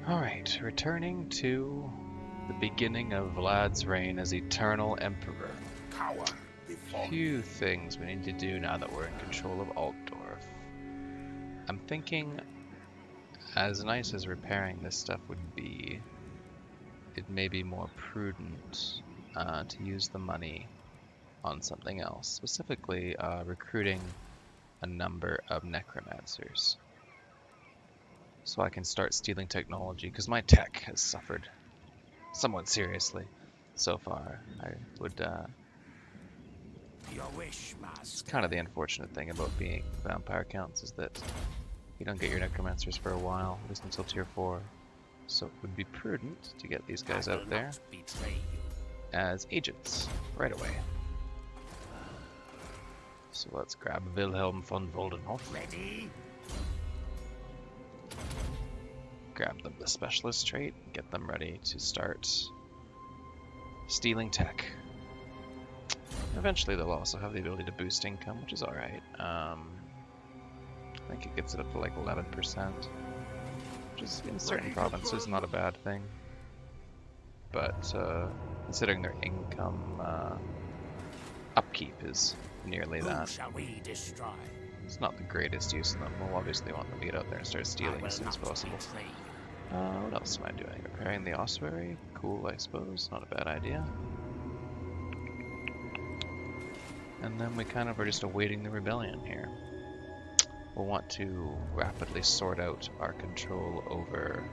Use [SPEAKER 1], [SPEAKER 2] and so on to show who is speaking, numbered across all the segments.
[SPEAKER 1] Alright, returning to the beginning of Vlad's reign as Eternal Emperor. Few things we need to do now that we're in control of Altdorf. I'm thinking, as nice as repairing this stuff would be, it may be more prudent to use the money on something else, specifically recruiting a number of necromancers. So I can start stealing technology, because my tech has suffered somewhat seriously so far. I would
[SPEAKER 2] Your wish,
[SPEAKER 1] It's
[SPEAKER 2] master.
[SPEAKER 1] kind of the unfortunate thing about being vampire counts is that you don't get your necromancers for a while, at least until tier 4. So it would be prudent to get these guys out there
[SPEAKER 2] Betray you.
[SPEAKER 1] as agents right away. So let's grab Wilhelm von Voldenhof.
[SPEAKER 2] Ready?
[SPEAKER 1] Grab them the specialist trait, get them ready to start stealing tech. Eventually they'll also have the ability to boost income, which is alright. I think it gets it up to like 11%, which is in certain provinces not a bad thing. But considering their income upkeep is nearly
[SPEAKER 2] Who
[SPEAKER 1] that,
[SPEAKER 2] shall we destroy?
[SPEAKER 1] it's not the greatest use of them. We'll obviously want them to get out there and start stealing as soon as possible.
[SPEAKER 2] Betray you.
[SPEAKER 1] What else am I doing? Repairing the ossuary? Cool, I suppose. Not a bad idea. And then we kind of are just awaiting the rebellion here. We'll want to rapidly sort out our control over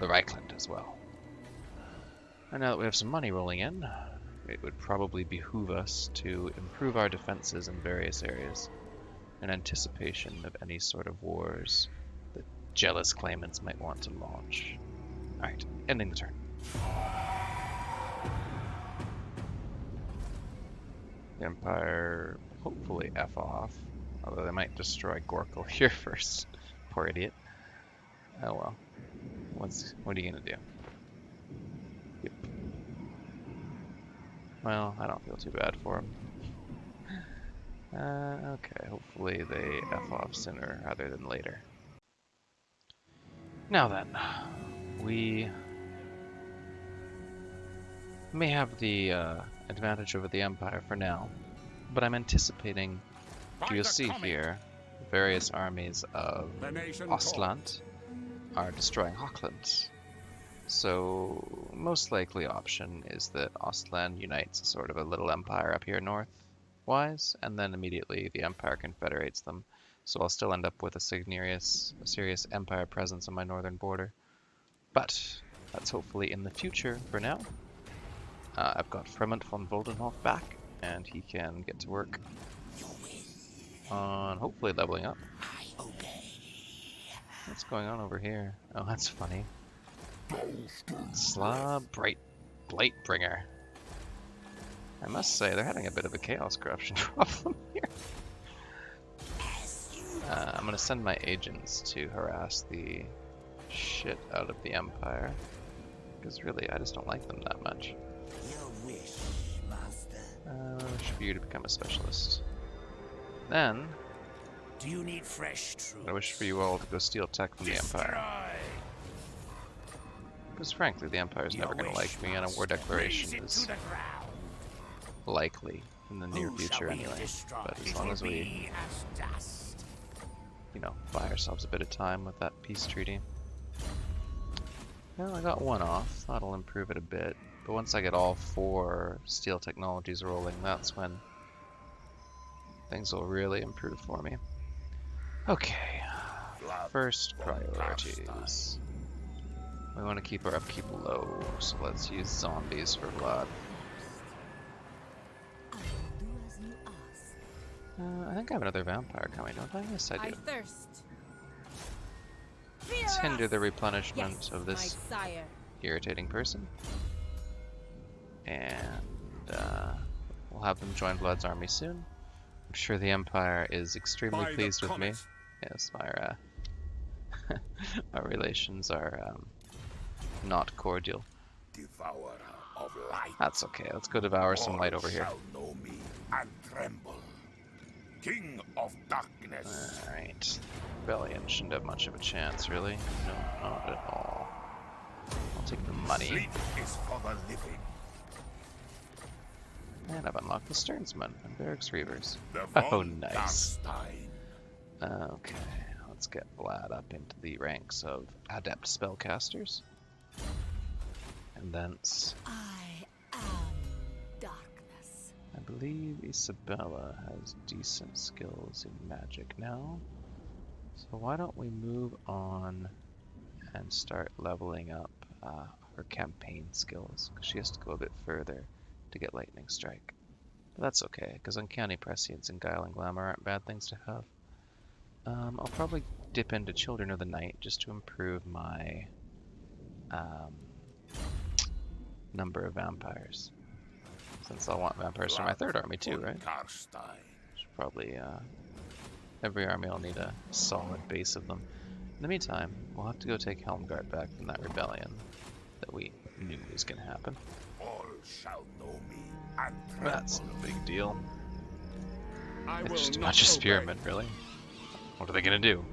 [SPEAKER 1] the Reichland as well. And now that we have some money rolling in, it would probably behoove us to improve our defenses in various areas in anticipation of any sort of wars that jealous claimants might want to launch. Alright, ending the turn. The Empire hopefully F off, although they might destroy Gorkle here first. Poor idiot. Oh well. What are you gonna do? Yep. Well, I don't feel too bad for him. Okay, hopefully they F off sooner rather than later. Now then, we may have the advantage over the Empire for now, but I'm anticipating, you'll see here, various armies of Ostland are destroying Hochland. So, most likely option is that Ostland unites a sort of a little empire up here north-wise, and then immediately the Empire confederates them. So I'll still end up with a serious Empire presence on my northern border. But that's hopefully in the future for now. I've got Fremont von Voldenhof back, and he can get to work on hopefully leveling up. What's going on over here? Oh, that's funny. Slav Blightbringer. I must say, they're having a bit of a chaos corruption problem here. I'm gonna send my agents to harass the shit out of the Empire, because really, I just don't like them that much.
[SPEAKER 2] Your wish, master.
[SPEAKER 1] I wish for you to become a specialist. Then,
[SPEAKER 2] Do you need fresh troops?
[SPEAKER 1] I wish for you all to go steal tech from the Empire. Because frankly, the Empire is never going to like me, and a war declaration is likely in the near future anyway. But as long as we, you know, buy ourselves a bit of time with that peace treaty. Well, I got one off. That'll improve it a bit. But once I get all 4 steel technologies rolling, that's when things will really improve for me. Okay, first priorities. We want to keep our upkeep low, so let's use zombies for Vlad. I think I have another vampire coming, don't I? Yes, I do.
[SPEAKER 3] thirst.
[SPEAKER 1] Let's hinder the replenishment
[SPEAKER 3] Yes,
[SPEAKER 1] of this
[SPEAKER 3] my sire.
[SPEAKER 1] irritating person. And we'll have them join Vlad's army soon. I'm sure the Empire is extremely pleased with me. Yes, our our relations are not cordial.
[SPEAKER 2] Devourer of light.
[SPEAKER 1] That's okay. Let's go devour some light over here.
[SPEAKER 2] All shall know me and tremble. King of darkness.
[SPEAKER 1] Alright. rebellion shouldn't have much of a chance, really. No, not at all. I'll take the money.
[SPEAKER 2] Sleep is for the living.
[SPEAKER 1] And I've unlocked the Sternsman and Barracks Reavers.
[SPEAKER 2] The
[SPEAKER 1] Oh,
[SPEAKER 2] von
[SPEAKER 1] nice.
[SPEAKER 2] Carstein.
[SPEAKER 1] Okay, let's get Vlad up into the ranks of adept spellcasters. And thence,
[SPEAKER 3] I am darkness.
[SPEAKER 1] I believe Isabella has decent skills in magic now. So why don't we move on and start leveling up her campaign skills, because she has to go a bit further to get Lightning Strike. But that's okay, because Uncanny Prescience and Guile and Glamour aren't bad things to have. I'll probably dip into Children of the Night just to improve my number of vampires. Since I'll want vampires for my third army too, right?
[SPEAKER 2] Carstein.
[SPEAKER 1] Should probably, every army will need a solid base of them. In the meantime, we'll have to go take Helmgart back from that rebellion that we knew was going to happen.
[SPEAKER 2] All shall know me and
[SPEAKER 1] That's no big deal.
[SPEAKER 2] I
[SPEAKER 1] It's just a bunch of spearmen, really. What are they going to do?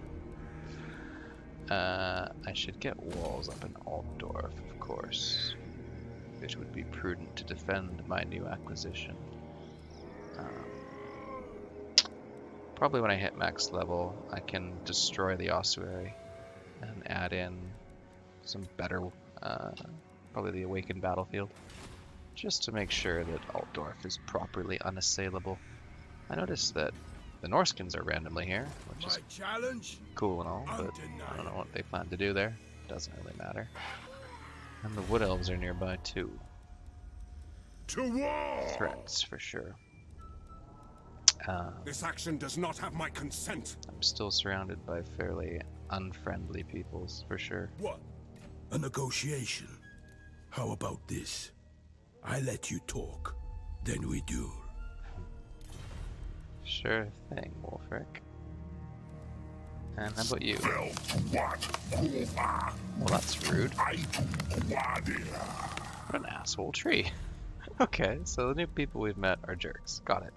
[SPEAKER 1] I should get walls up in Altdorf, of course. It would be prudent to defend my new acquisition. Probably when I hit max level, I can destroy the ossuary and add in some better, probably the Awakened Battlefield, just to make sure that Altdorf is properly unassailable. I noticed that the Norskins are randomly here, which is cool and all, but I don't know what they plan to do there. Doesn't really matter. And the Wood Elves are nearby too.
[SPEAKER 2] To war!
[SPEAKER 1] Threats for sure.
[SPEAKER 4] This action does not have my consent.
[SPEAKER 1] I'm still surrounded by fairly unfriendly peoples for sure.
[SPEAKER 4] What?
[SPEAKER 5] A negotiation. How about this? I let you talk, then we duel.
[SPEAKER 1] Sure thing, Wolfric. And how about you? Well, that's rude. What an asshole tree. Okay, so the new people we've met are jerks. Got it.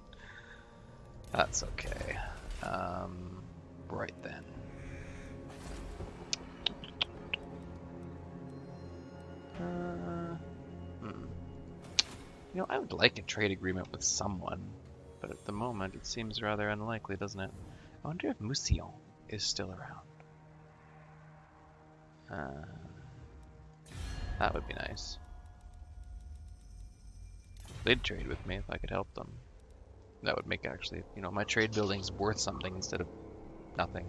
[SPEAKER 1] That's okay. Right then. You know, I would like a trade agreement with someone, but at the moment it seems rather unlikely, doesn't it? I wonder if Mousillon is still around. That would be nice. They'd trade with me if I could help them. That would make actually, you know, my trade buildings worth something instead of nothing.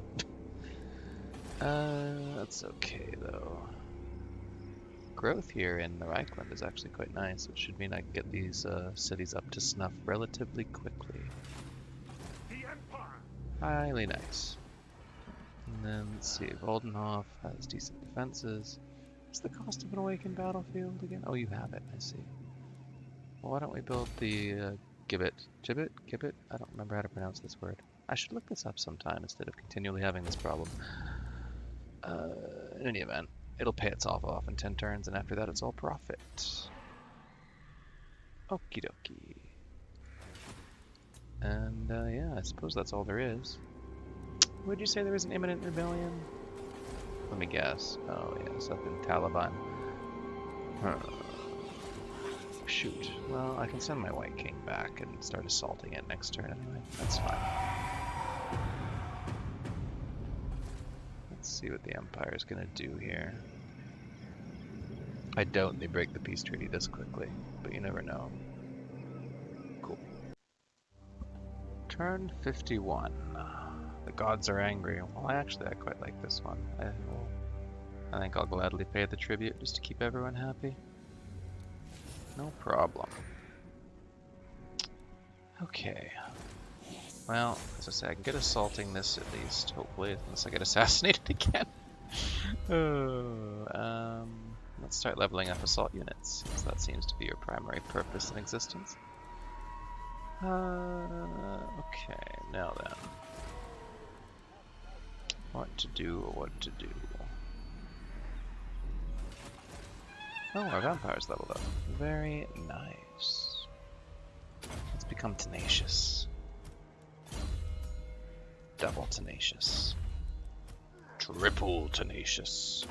[SPEAKER 1] That's okay though. Growth here in the Reichland is actually quite nice, which should mean I can get these cities up to snuff relatively quickly. Highly nice. And then let's see, Voldenhof has decent defenses. What's the cost of an Awakened Battlefield again? Oh, you have it, I see. Well, why don't we build the Gibbet? I don't remember how to pronounce this word. I should look this up sometime instead of continually having this problem. In any event, it'll pay itself off in 10 turns, and after that it's all profit. Okie dokie. And yeah, I suppose that's all there is. Would you say there was an imminent rebellion? Let me guess. Oh yes, up in Taliban. Shoot. Well, I can send my White King back and start assaulting it next turn anyway. That's fine. Let's see what the Empire's gonna do here. I doubt they break the peace treaty this quickly, but you never know. Cool. Turn 51. The gods are angry. Well, I quite like this one. I think I'll gladly pay the tribute just to keep everyone happy. No problem. Okay. Well, as I say, I can get assaulting this at least, hopefully, unless I get assassinated again. Let's start leveling up assault units, since that seems to be your primary purpose in existence. Okay, now then. What to do. Oh, our vampire's leveled up. Very nice. Let's become tenacious. Double tenacious. Triple tenacious.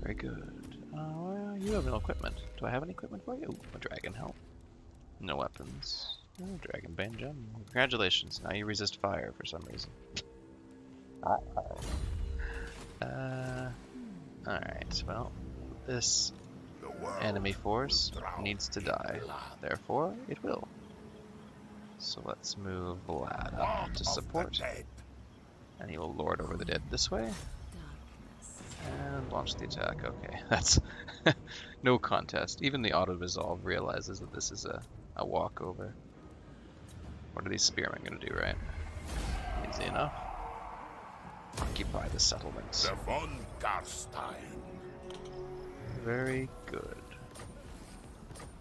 [SPEAKER 1] Very good. Well, you have no equipment. Do I have any equipment for you? Ooh, a dragon help. No weapons. Oh, dragon bane gem. Congratulations. Now you resist fire for some reason. Alright, well, this enemy force needs to die. Therefore, it will. So let's move Vlad up to support. And he will lord over the dead this way. And launch the attack. Okay, that's no contest. Even the auto-resolve realizes that this is a walkover. What are these spearmen going to do, right? Easy enough. Occupy the settlements.
[SPEAKER 2] The von Carstein.
[SPEAKER 1] Very good.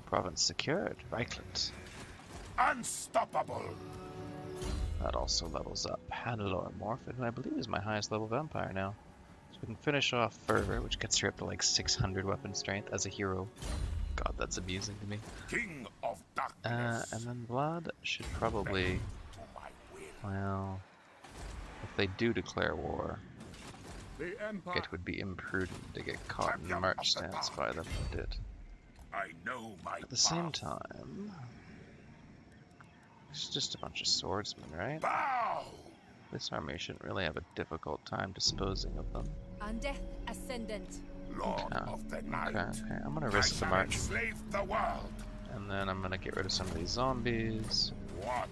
[SPEAKER 1] Province secured. Reichland.
[SPEAKER 2] Unstoppable.
[SPEAKER 1] That also levels up Hannelore Morphin, who I believe is my highest level vampire now. So we can finish off Fervor, which gets her up to like 600 weapon strength as a hero. God, that's amusing to me.
[SPEAKER 2] King of darkness.
[SPEAKER 1] And then Vlad should probably,
[SPEAKER 2] To my will.
[SPEAKER 1] well, if they do declare war,
[SPEAKER 4] The Empire.
[SPEAKER 1] it would be imprudent to get caught in a march stance by them if it did.
[SPEAKER 2] I know my
[SPEAKER 1] At the same time, it's just a bunch of swordsmen, right?
[SPEAKER 2] bow.
[SPEAKER 1] This army shouldn't really have a difficult time disposing of them.
[SPEAKER 3] Undeath Ascendant.
[SPEAKER 2] Lord
[SPEAKER 1] Okay.
[SPEAKER 2] of the night.
[SPEAKER 1] Okay, I'm gonna
[SPEAKER 2] I
[SPEAKER 1] risk the
[SPEAKER 2] shall
[SPEAKER 1] march,
[SPEAKER 2] enslave the world.
[SPEAKER 1] and then I'm gonna get rid of some of these zombies,
[SPEAKER 2] What?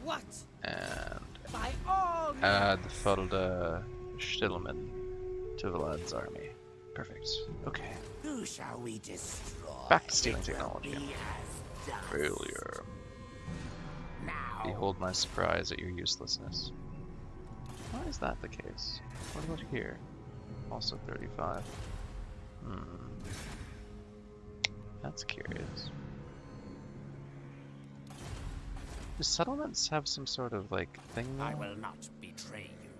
[SPEAKER 3] What?
[SPEAKER 1] and
[SPEAKER 3] By all means.
[SPEAKER 1] add the Felda Stillman to Vlad's army. Perfect. Okay.
[SPEAKER 6] Who shall we destroy?
[SPEAKER 1] Back to stealing technology.
[SPEAKER 6] Be as dust.
[SPEAKER 1] Failure.
[SPEAKER 6] Now,
[SPEAKER 1] Behold my surprise at your uselessness. Why is that the case? What about here? Also 35. That's curious. Do settlements have some sort of like thing
[SPEAKER 6] I
[SPEAKER 1] now?
[SPEAKER 6] will not betray you.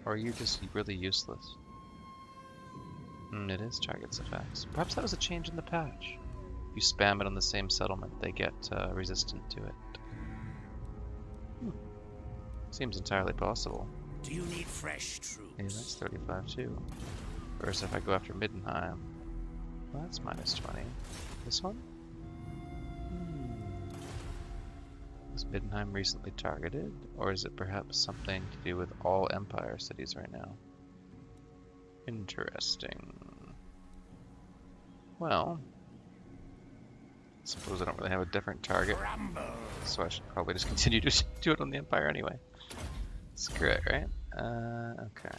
[SPEAKER 1] Or are you just really useless? It is targets effects. Perhaps that was a change in the patch. If you spam it on the same settlement, they get resistant to it. Seems entirely possible.
[SPEAKER 6] Do you need fresh troops?
[SPEAKER 1] Yeah, that's 35 too. Whereas if I go after Middenheim, well, that's minus 20. This one? Was Middenheim recently targeted? Or is it perhaps something to do with all Empire cities right now? Interesting. Well, I suppose I don't really have a different target, so I should probably just continue to do it on the Empire anyway. Screw it, right? Okay.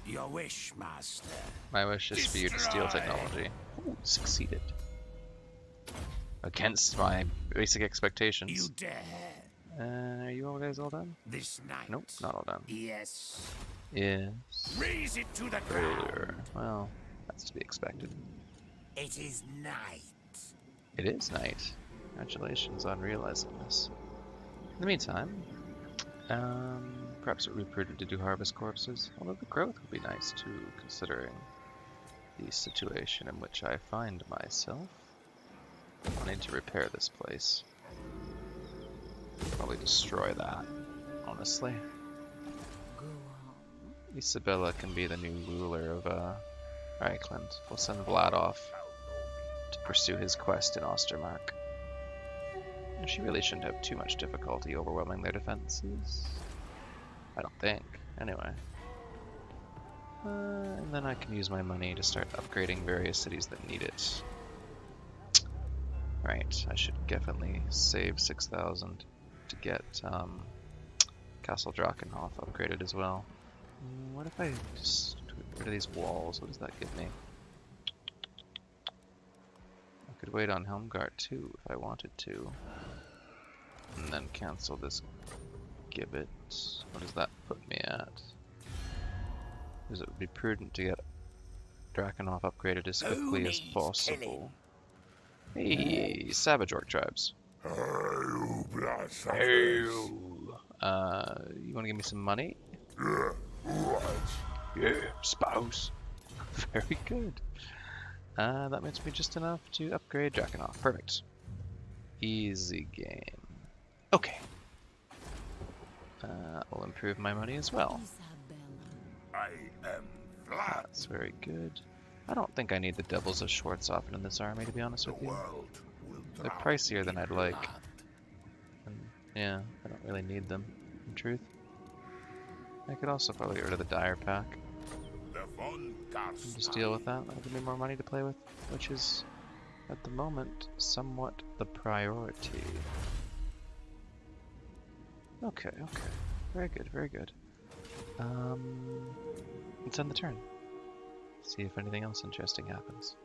[SPEAKER 6] Your wish, master.
[SPEAKER 1] My wish is for you to steal
[SPEAKER 2] Destroy.
[SPEAKER 1] technology. Ooh, succeeded. Against my basic
[SPEAKER 6] You
[SPEAKER 1] expectations.
[SPEAKER 6] dare
[SPEAKER 1] Are you all guys all done?
[SPEAKER 6] this night?
[SPEAKER 1] Nope, not all done.
[SPEAKER 6] Yes.
[SPEAKER 1] Yes.
[SPEAKER 6] Raise it to the ground.
[SPEAKER 1] Failure. Well, that's to be expected.
[SPEAKER 6] It is night.
[SPEAKER 1] It is night. Congratulations on realizing this. In the meantime, perhaps it would be prudent to do harvest corpses, although the growth would be nice too, considering the situation in which I find myself. I need to repair this place. Probably destroy that, honestly. Isabella can be the new ruler of Reichland. We'll send Vlad off to pursue his quest in Ostermark. And she really shouldn't have too much difficulty overwhelming their defenses. I don't think, anyway. And then I can use my money to start upgrading various cities that need it. Right, I should definitely save 6,000 to get Castle Drakenhof upgraded as well. What if I just get rid of these walls? What does that give me? I could wait on Helmgart too if I wanted to. And then cancel this gibbet. What does that put me at? Because it would be prudent to get Drakenhof upgraded as quickly as
[SPEAKER 6] needs
[SPEAKER 1] possible. Hey, Savage Orc tribes.
[SPEAKER 2] You blast
[SPEAKER 1] You want to give me some money? Yeah, spouse. Very good. That makes me just enough to upgrade Drakenhof. Perfect. Easy game. Okay. I'll improve my money as well.
[SPEAKER 2] I am Vlad.
[SPEAKER 1] That's very good. I don't think I need the Devils of Schwarzhofen in this army, to be honest
[SPEAKER 2] The
[SPEAKER 1] with you.
[SPEAKER 2] world will
[SPEAKER 1] They're
[SPEAKER 2] drown
[SPEAKER 1] pricier than
[SPEAKER 2] in
[SPEAKER 1] I'd like.
[SPEAKER 2] blood.
[SPEAKER 1] And yeah, I don't really need them, in truth. I could also probably get rid of the Dire Pack
[SPEAKER 2] The von
[SPEAKER 1] and just deal with that. That'll give me more money to play with, which is, at the moment, somewhat the priority. Okay, okay. Very good, very good. Let's end the turn. See if anything else interesting happens.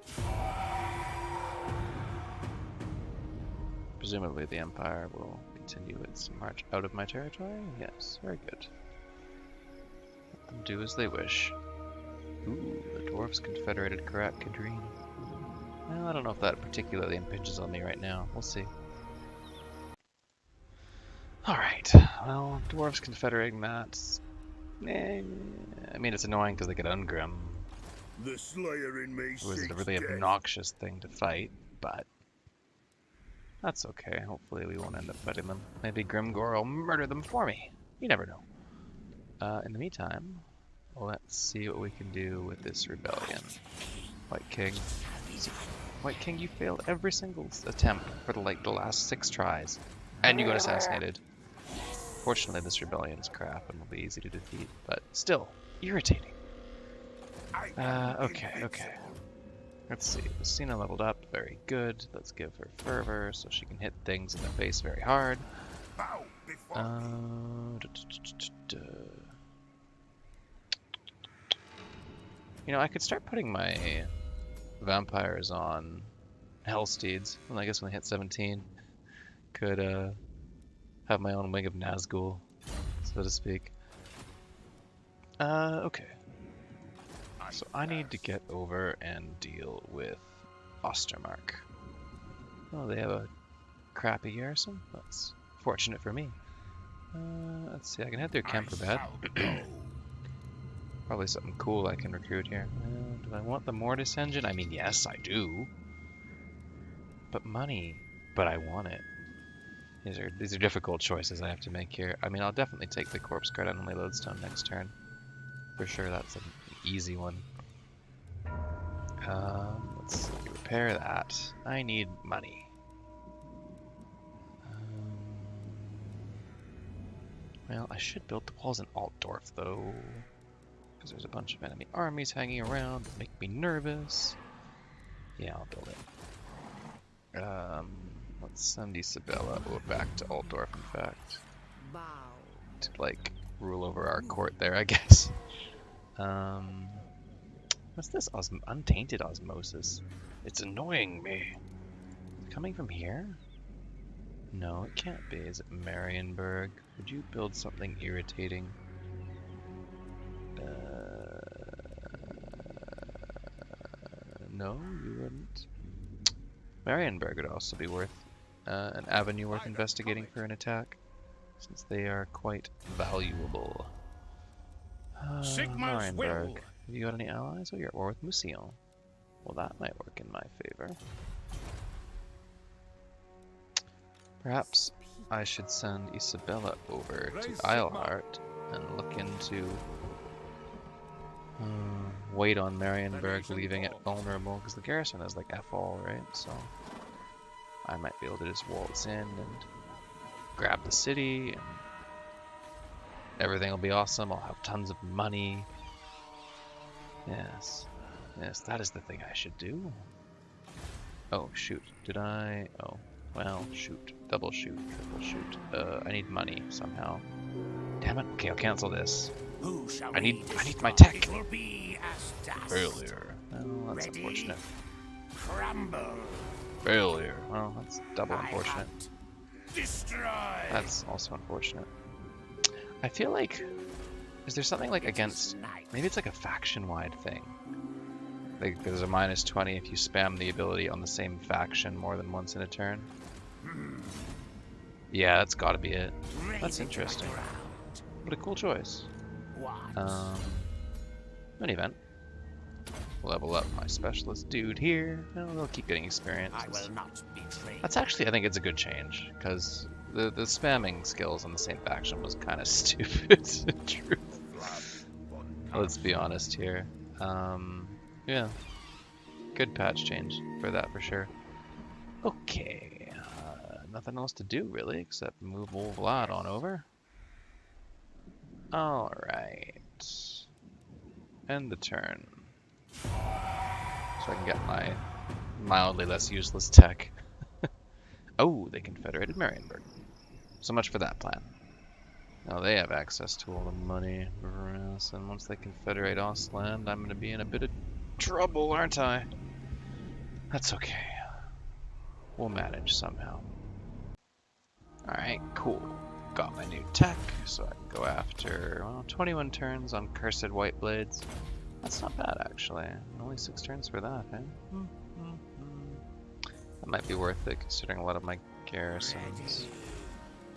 [SPEAKER 1] Presumably the Empire will continue its march out of my territory? Yes, very good. Let them do as they wish. Ooh, the Dwarfs Confederated Karat Kadreen. Well, I don't know if that particularly impinges on me right now. We'll see. Alright, well, Dwarves Confederating that. I mean, it's annoying because they get Ungrim.
[SPEAKER 5] The Slayer in me
[SPEAKER 1] It was a
[SPEAKER 5] seeks
[SPEAKER 1] really
[SPEAKER 5] death.
[SPEAKER 1] obnoxious thing to fight, but that's okay. Hopefully we won't end up fighting them. Maybe Grimgor will murder them for me. You never know. In the meantime, let's see what we can do with this rebellion. White King. See, White King, you failed every single attempt for the last 6 tries. And you got assassinated. Fortunately, this rebellion is crap and will be easy to defeat, but still, irritating. Okay. Let's see. Lucina leveled up. Very good. Let's give her fervor so she can hit things in the face very hard.
[SPEAKER 2] bow before
[SPEAKER 1] You know, I could start putting my vampires on Hellsteeds. Well, I guess when they hit 17, could have my own wing of Nazgul, so to speak. Okay. So I need to get over and deal with Ostermark. Oh, they have a crappy garrison? That's fortunate for me. Let's see, I can head through Kemperbed. Probably something cool I can recruit here. Do I want the Mortis engine? I mean, yes, I do. But money. But I want it. These are difficult choices I have to make here. I mean, I'll definitely take the Corpse Guard on Lodestone next turn. For sure, that's an easy one. Let's see, repair that. I need money. Well, I should build the walls in Altdorf, though. Because there's a bunch of enemy armies hanging around that make me nervous. Yeah, I'll build it. Let's send Isabella back to Altdorf, in fact. To, like, rule over our court there, I guess. What's this? Untainted Osmosis. It's annoying me. Coming from here? No, it can't be. Is it Marienburg? Would you build something irritating? No, you wouldn't. Marienburg would also be worth an avenue worth investigating for an attack, since they are quite valuable.
[SPEAKER 6] Sigmar's will.
[SPEAKER 1] Marienburg. Have you got any allies? Oh, you're at war with Mousillon. Well, that might work in my favor. Perhaps I should send Isabella over to Eilhart and look into wait on Marienburg leaving it vulnerable, because the garrison is like F-all, right? So I might be able to just waltz in and grab the city and everything will be awesome. I'll have tons of money. Yes, that is the thing I should do. Oh shoot, did I? Oh, well, shoot, double shoot, triple shoot. I need money somehow. Damn it. Okay, I'll cancel this.
[SPEAKER 6] Who shall
[SPEAKER 1] I need
[SPEAKER 6] lead
[SPEAKER 1] my
[SPEAKER 6] this
[SPEAKER 1] tech.
[SPEAKER 6] It will be as dust.
[SPEAKER 1] Failure. Well, that's
[SPEAKER 6] Ready?
[SPEAKER 1] unfortunate.
[SPEAKER 6] Crumble.
[SPEAKER 1] Failure. Well, that's double
[SPEAKER 6] I
[SPEAKER 1] unfortunate.
[SPEAKER 6] hunt. Destroy.
[SPEAKER 1] That's also unfortunate. I feel like, is there something like against, maybe it's like a faction-wide thing. Like there's a -20 if you spam the ability on the same faction more than once in a turn. Yeah, that's gotta be it. That's interesting. What a cool choice. In any event, level up my specialist dude here. Well, they'll keep getting experience.
[SPEAKER 6] I will not betray.
[SPEAKER 1] That's actually, I think it's a good change, because the spamming skills on the same faction was kind of stupid, in truth. Let's be honest here. Yeah. Good patch change for that for sure. Okay. Nothing else to do really except move old Vlad on over. Alright. End the turn. So I can get my mildly less useless tech. Oh, they confederated Marienburg. So much for that plan. Now they have access to all the money, and once they confederate Ostland, I'm going to be in a bit of trouble, aren't I? That's okay. We'll manage somehow. Alright, cool. Got my new tech, so I can go after, well, 21 turns on Cursed White Blades. That's not bad, actually. Only 6 turns for that, eh? That might be worth it, considering a lot of my garrisons.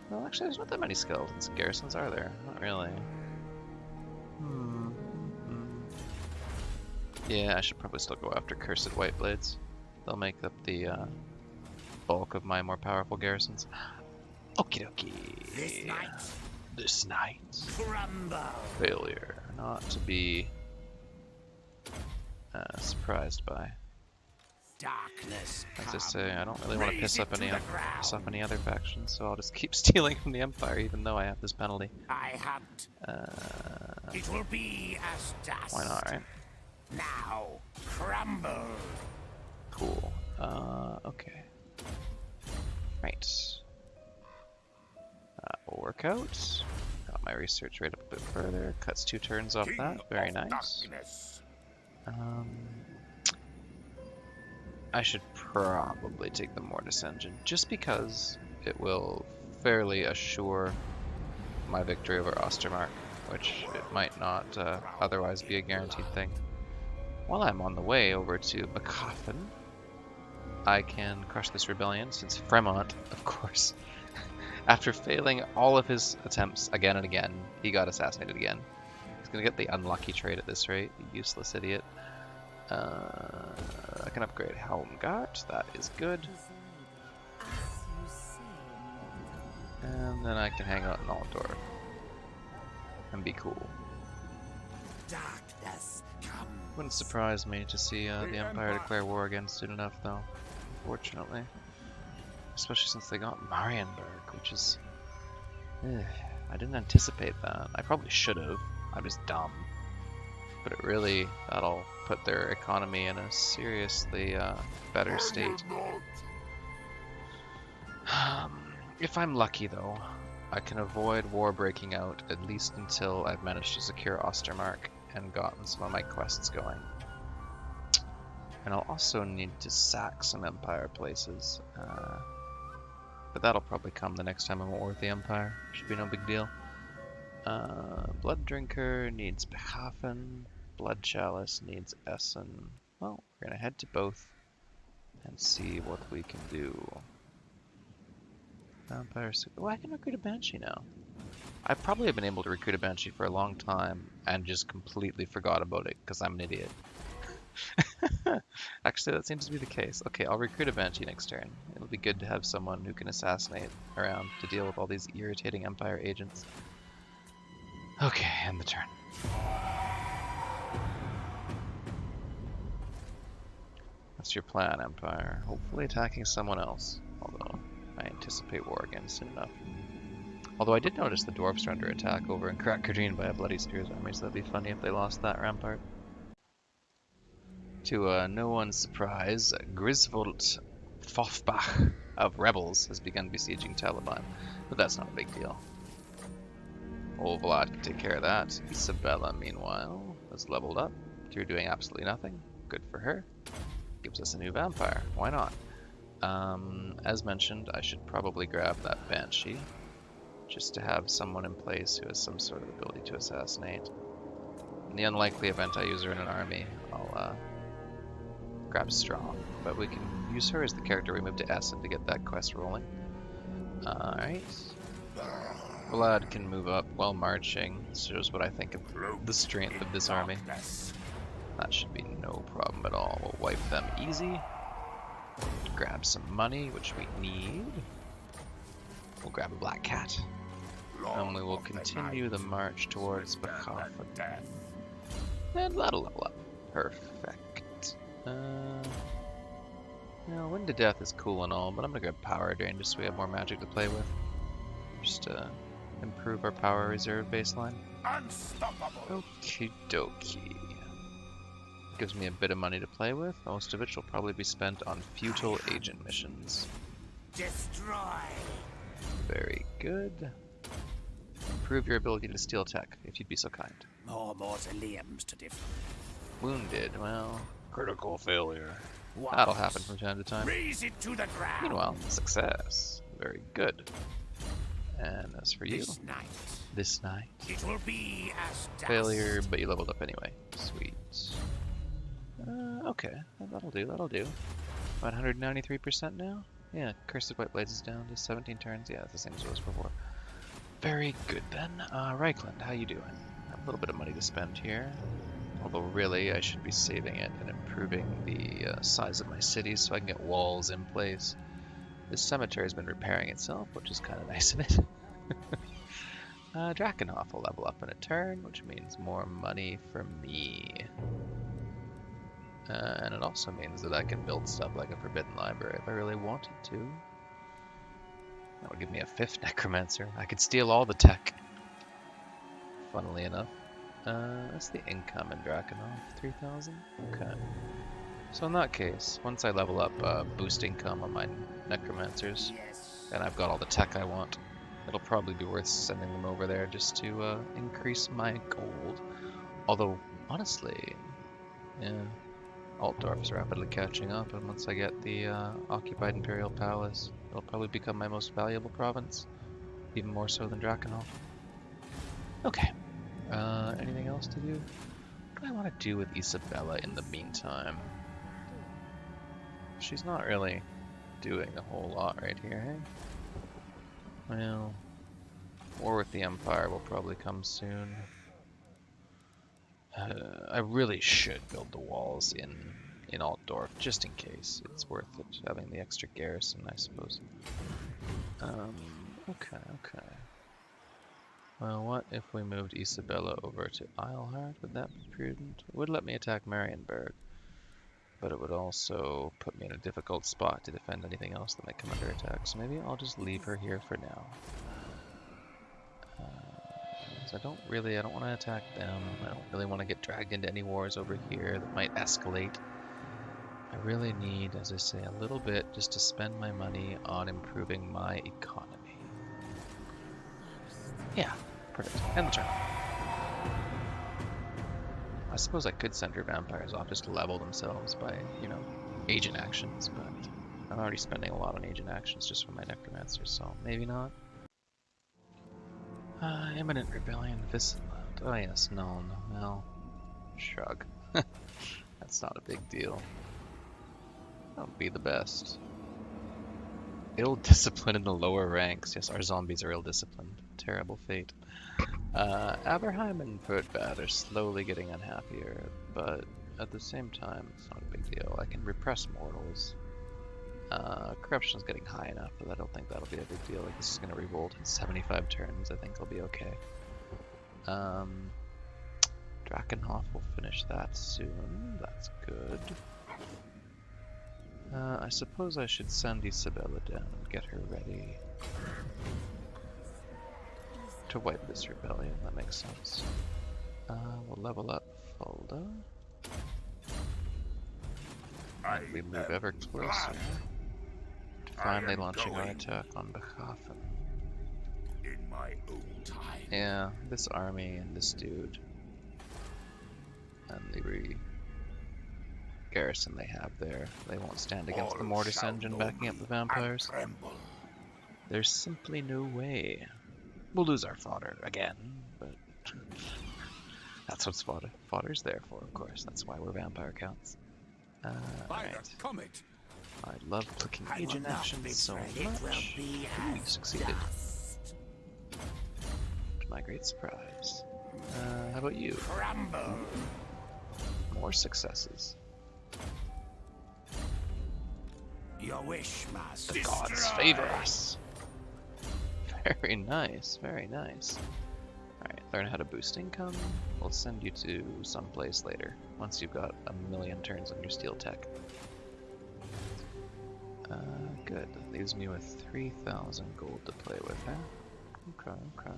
[SPEAKER 1] Well, actually, there's not that many skeletons and garrisons, are there? Not really. Yeah, I should probably still go after Cursed White Blades. They'll make up the bulk of my more powerful garrisons. Okie dokie. This night.
[SPEAKER 6] Crumble.
[SPEAKER 1] Failure. Not to be surprised by.
[SPEAKER 6] Darkness.
[SPEAKER 1] As I say, I don't really want to piss
[SPEAKER 6] Raze
[SPEAKER 1] up
[SPEAKER 6] it to the
[SPEAKER 1] any other factions, so I'll just keep stealing from the Empire, even though I have this penalty.
[SPEAKER 6] I hunt. It will be as dust.
[SPEAKER 1] Why not, right?
[SPEAKER 6] Now, crumble.
[SPEAKER 1] Cool. Okay. Right. Will work out. Got my research rate up a bit further. Cuts 2 turns off that. Very nice.
[SPEAKER 2] Darkness.
[SPEAKER 1] I should probably take the Mortis Engine, just because it will fairly assure my victory over Ostermark, which it might not otherwise be a guaranteed thing. While I'm on the way over to Bechafen, I can crush this rebellion, since Fremont, of course, after failing all of his attempts again and again, he got assassinated again. He's gonna get the unlucky trade at this rate, you useless idiot. I can upgrade Helmgart, that is good. And then I can hang out in Altdorf and be cool.
[SPEAKER 6] Darkness come.
[SPEAKER 1] Wouldn't surprise me to see the Empire declare war again soon enough, though, unfortunately. Especially since they got Marienburg, which is... I didn't anticipate that. I probably should have. I'm just dumb. But it really, that'll put their economy in a seriously better state. If I'm lucky, though, I can avoid war breaking out, at least until I've managed to secure Ostermark and gotten some of my quests going. And I'll also need to sack some Empire places. But that'll probably come the next time I'm at war with the Empire. Should be no big deal. Blood Drinker needs Bechafen. Blood Chalice needs Essen. Well, we're gonna head to both and see what we can do. Vampire. Oh, I can recruit a Banshee now. I probably have been able to recruit a Banshee for a long time and just completely forgot about it because I'm an idiot. Actually, that seems to be the case. Okay, I'll recruit a Banshee next turn. It'll be good to have someone who can assassinate around to deal with all these irritating Empire agents. Okay, end the turn. What's your plan, Empire? Hopefully attacking someone else, although I anticipate war again soon enough. Although I did notice the dwarves are under attack over in Krakadrin by a Bloody Spears army, so that'd be funny if they lost that rampart. To no one's surprise, Griswold Fofbach of rebels has begun besieging Taliban, but that's not a big deal. Old Vlad can take care of that. Isabella, meanwhile, has leveled up through doing absolutely nothing. Good for her. Gives us a new vampire. Why not? As mentioned, I should probably grab that Banshee, just to have someone in place who has some sort of ability to assassinate. In the unlikely event I use her in an army, I'll grab Strong, but we can use her as the character we move to Essen to get that quest rolling. Alright. Vlad can move up while marching. This shows what I think of the strength of this army. That should be no problem at all. We'll wipe them easy. Grab some money, which we need. We'll grab a black cat. And we will continue the march towards Bechafen. And that'll level up. Perfect. Now, Wind to Death is cool and all, but I'm gonna grab Power Drain just so we have more magic to play with. Just to improve our power reserve baseline.
[SPEAKER 2] Unstoppable.
[SPEAKER 1] Okie dokie. Gives me a bit of money to play with. Most of it will probably be spent on futile agent missions.
[SPEAKER 6] Destroy.
[SPEAKER 1] Very good. Improve your ability to steal tech, if you'd be so kind.
[SPEAKER 6] More mausoleums to defend.
[SPEAKER 1] Wounded, well, critical failure.
[SPEAKER 6] What?
[SPEAKER 1] That'll happen from time to time.
[SPEAKER 6] Raise it to the ground.
[SPEAKER 1] Meanwhile, success. Very good. And as for you,
[SPEAKER 6] This night, it will be as dust.
[SPEAKER 1] failure, but you leveled up anyway. Sweet. Okay, that'll do, that'll do. About 193% now? Yeah, Cursed White Blades is down to 17 turns. Yeah, it's the same as it was before. Very good then. Reichland, how you doing? I have a little bit of money to spend here. Although really, I should be saving it and improving the size of my cities so I can get walls in place. This cemetery has been repairing itself, which is kind of nice of it. Drakenhof will level up in a turn, which means more money for me. And it also means that I can build stuff like a Forbidden Library if I really wanted to. That would give me a 5th Necromancer. I could steal all the tech. Funnily enough. That's the income in Drakenhof, 3,000? Okay. So in that case, once I level up boost income on my Necromancers, and I've got all the tech I want, it'll probably be worth sending them over there just to increase my gold. Although, honestly, yeah, Altdorf is rapidly catching up, and once I get the occupied Imperial Palace, it'll probably become my most valuable province, even more so than Drakenhof. Okay. Anything else to do? What do I want to do with Isabella in the meantime? She's not really doing a whole lot right here, hey? Well, War with the Empire will probably come soon. I really should build the walls in Altdorf, just in case. It's worth it, having the extra garrison, I suppose. Okay. Well, what if we moved Isabella over to Eilhart? Would that be prudent? It would let me attack Marienburg, but it would also put me in a difficult spot to defend anything else that might come under attack. So maybe I'll just leave her here for now. I don't want to attack them. I don't really want to get dragged into any wars over here that might escalate. I really need, as I say, a little bit just to spend my money on improving my economy. Yeah, perfect. End the turn. I suppose I could send her vampires off just to level themselves by, agent actions, but I'm already spending a lot on agent actions just for my necromancers, so maybe not. Imminent Rebellion, Viscent. Oh yes, Nuln. Well, shrug. That's not a big deal. That would be the best. Ill-disciplined in the lower ranks. Yes, our zombies are ill-disciplined. Terrible fate. Aberheim and Purtbad are slowly getting unhappier, but at the same time, it's not a big deal. I can repress mortals. Corruption's getting high enough that I don't think that'll be a big deal. Like, this is gonna revolt in 75 turns. I think I'll be okay. Drakenhof will finish that soon. That's good. I suppose I should send Isabella down and get her ready to wipe this rebellion. That makes sense. We'll level up Fulda. And we move ever closer to finally launching our attack on Bechafen.
[SPEAKER 2] In my own time.
[SPEAKER 1] Yeah, this army and this dude and the garrison they have there, they won't stand against the Mortis engine backing up the vampires. There's simply no way. We'll lose our fodder again, but that's what fodder's there for, of course. That's why we're vampire counts. Alright. I love clicking agent actions so much. Ooh, you succeeded. To my great surprise. How about you? More successes.
[SPEAKER 6] Your wish, master.
[SPEAKER 1] The gods favor us. Very nice, very nice. Alright, Learn how to boost income. We'll send you to someplace later, once you've got a million turns on your steel tech. Good. Leaves me with 3,000 gold to play with, huh? Okay.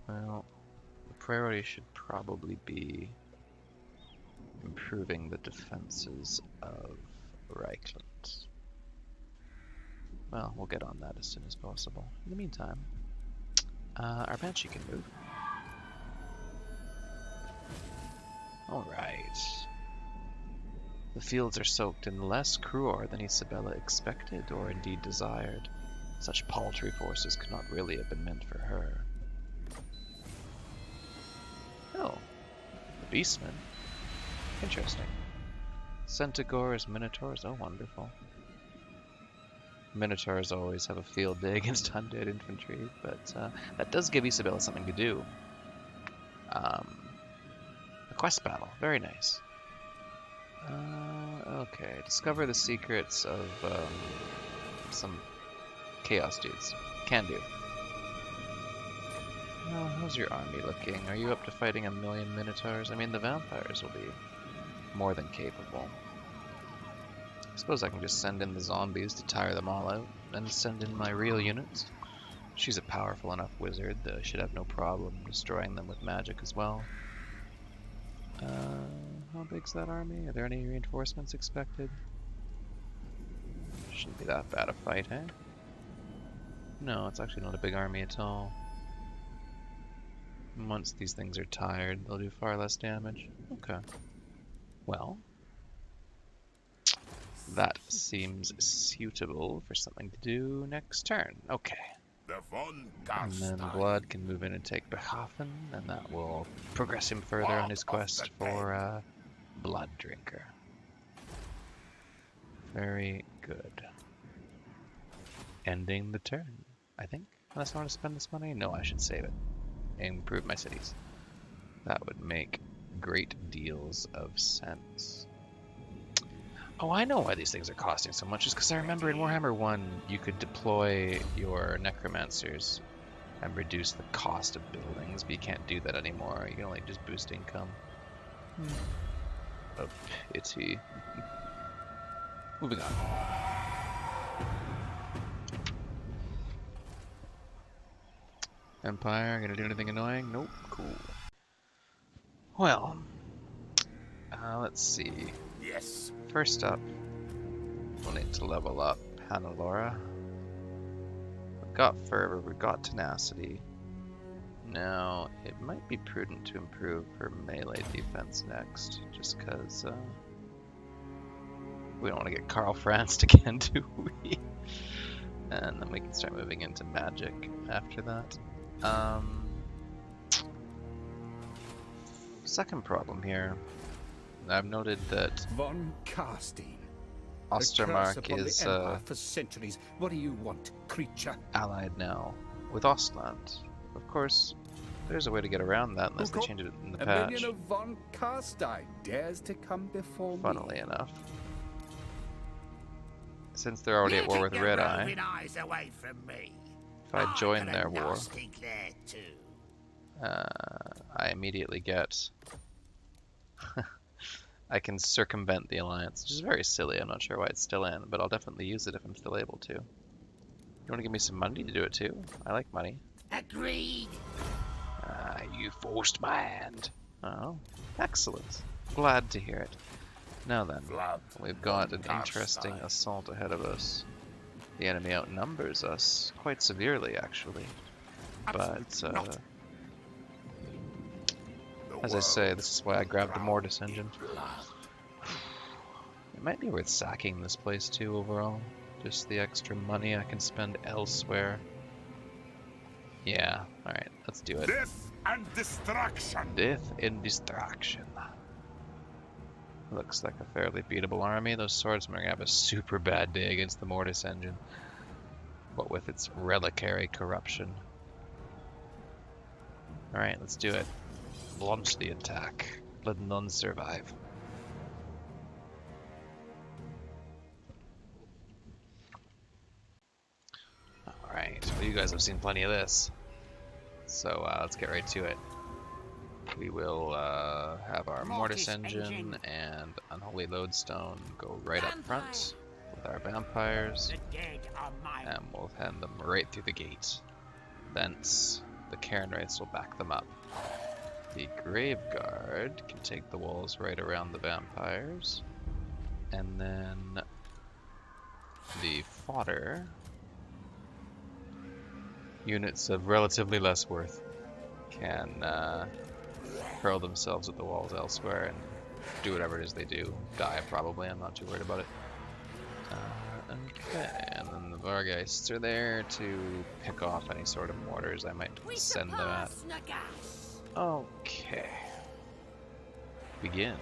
[SPEAKER 1] Well, the priority should probably be improving the defenses of Reichland. Well, we'll get on that as soon as possible. In the meantime, our Banshee can move. Alright. The fields are soaked in less cruor than Isabella expected or indeed desired. Such paltry forces could not really have been meant for her. Oh, the Beastmen. Interesting. Centaurs, Minotaurs, oh wonderful. Minotaurs always have a field day against undead infantry, but that does give Isabella something to do. A quest battle, very nice. Okay, discover the secrets of some chaos dudes. Can do. Well, how's your army looking? Are you up to fighting 1,000,000 Minotaurs? I mean, the vampires will be more than capable. I suppose I can just send in the zombies to tire them all out, and send in my real units. She's a powerful enough wizard that I should have no problem destroying them with magic as well. How big's that army? Are there any reinforcements expected? Shouldn't be that bad a fight, eh? No, it's actually not a big army at all. Once these things are tired, they'll do far less damage. Okay. Well, that seems suitable for something to do next turn. Okay. And then Blood can move in and take Bechafen, and that will progress him further on his quest for Blood Drinker. Very good. Ending the turn, I think. Unless I want to spend this money? No, I should save it. Improve my cities. That would make great deals of sense. Oh, I know why these things are costing so much. It's because I remember in Warhammer 1, you could deploy your necromancers and reduce the cost of buildings, but you can't do that anymore. You can only just boost income. A pity. Moving on. Empire, gonna do anything annoying? Nope. Cool. Well, let's see.
[SPEAKER 2] Yes.
[SPEAKER 1] First up, we'll need to level up Hannelore. We've got Fervor, we've got Tenacity. Now, it might be prudent to improve her melee defense next, just because we don't want to get Karl Franz again, do we? And then we can start moving into magic after that. Second problem here. I've noted that
[SPEAKER 4] Von Carstein.
[SPEAKER 1] Ostermark is
[SPEAKER 4] for centuries. What do you want, creature?
[SPEAKER 1] allied now with Ostland. Of course, there's a way to get around that unless they change it in the
[SPEAKER 4] A
[SPEAKER 1] patch.
[SPEAKER 4] minion of Von Carstein dares to come before
[SPEAKER 1] Funnily
[SPEAKER 4] me.
[SPEAKER 1] enough. Since they're already at war with Red Eye,
[SPEAKER 2] Eyes away from me.
[SPEAKER 1] if I join their war,
[SPEAKER 2] Nasty glare too.
[SPEAKER 1] I immediately get... I can circumvent the alliance, which is very silly. I'm not sure why it's still in, but I'll definitely use it if I'm still able to. You want to give me some money to do it too? I like money.
[SPEAKER 2] Agreed.
[SPEAKER 1] You forced my hand. Oh, excellent. Glad to hear it. Now then, we've got an interesting assault ahead of us. The enemy outnumbers us quite severely, actually. But, as I say, this is why I grabbed the Mortis engine. It might be worth sacking this place too, overall. Just the extra money I can spend elsewhere. Yeah, alright, let's do it.
[SPEAKER 2] Death and destruction.
[SPEAKER 1] Death and destruction. Looks like a fairly beatable army. Those swordsmen are gonna have a super bad day against the Mortis engine. What with its reliquary corruption. Alright, let's do it. Launch the attack. Let none survive. Alright, well, you guys have seen plenty of this. So let's get right to it. We will have our Mortis Engine and Unholy Lodestone go right up front with our vampires,
[SPEAKER 2] The dead are mine.
[SPEAKER 1] and we'll hand them right through the gate. Thence, the Cairn Wraiths will back them up. The Grave Guard can take the walls right around the vampires, and then the Fodder, units of relatively less worth, can hurl themselves at the walls elsewhere and do whatever it is they do. Die, probably. I'm not too worried about it. Okay, and then the Vargeists are there to pick off any sort of mortars I might send them at. Okay. Begin.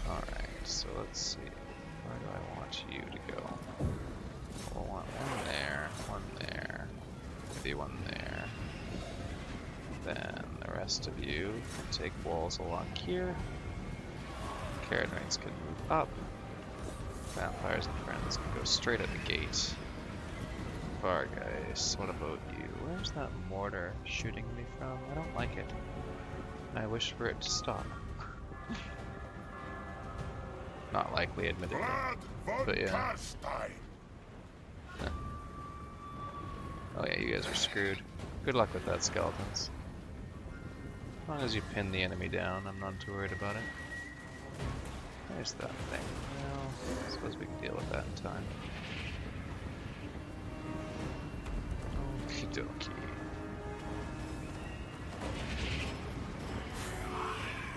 [SPEAKER 1] Alright, so let's see. Where do I want you to go? We'll want one there, maybe one there. Then the rest of you can take walls along here. Cairn Wraiths can move up. Vampires and friends can go straight at the gate. Vargeist, what about you? Where's that mortar shooting me from? I don't like it. I wish for it to stop. Not likely, admittedly. But yeah. Oh yeah, you guys are screwed. Good luck with that, skeletons. As long as you pin the enemy down, I'm not too worried about it. There's that thing. Well, I suppose we can deal with that in time. Okie dokie.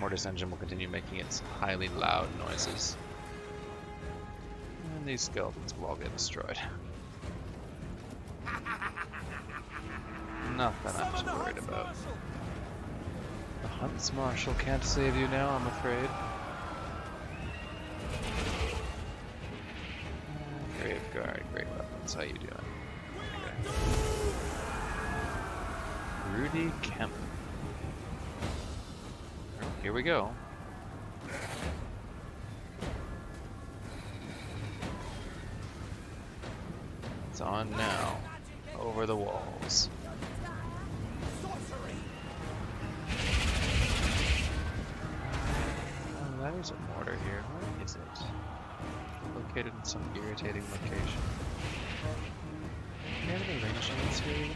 [SPEAKER 1] Mortis Engine will continue making its highly loud noises. And these skeletons will all get destroyed. Nothing I'm too worried about. The Hunts Marshal can't save you now, I'm afraid. Grave Guard, great weapons. How you doing? Okay. Rudy Kemp. Here we go. It's on now. Over the walls. Oh, that is a mortar here. Where is it? Located in some irritating location. Do you have any range units here?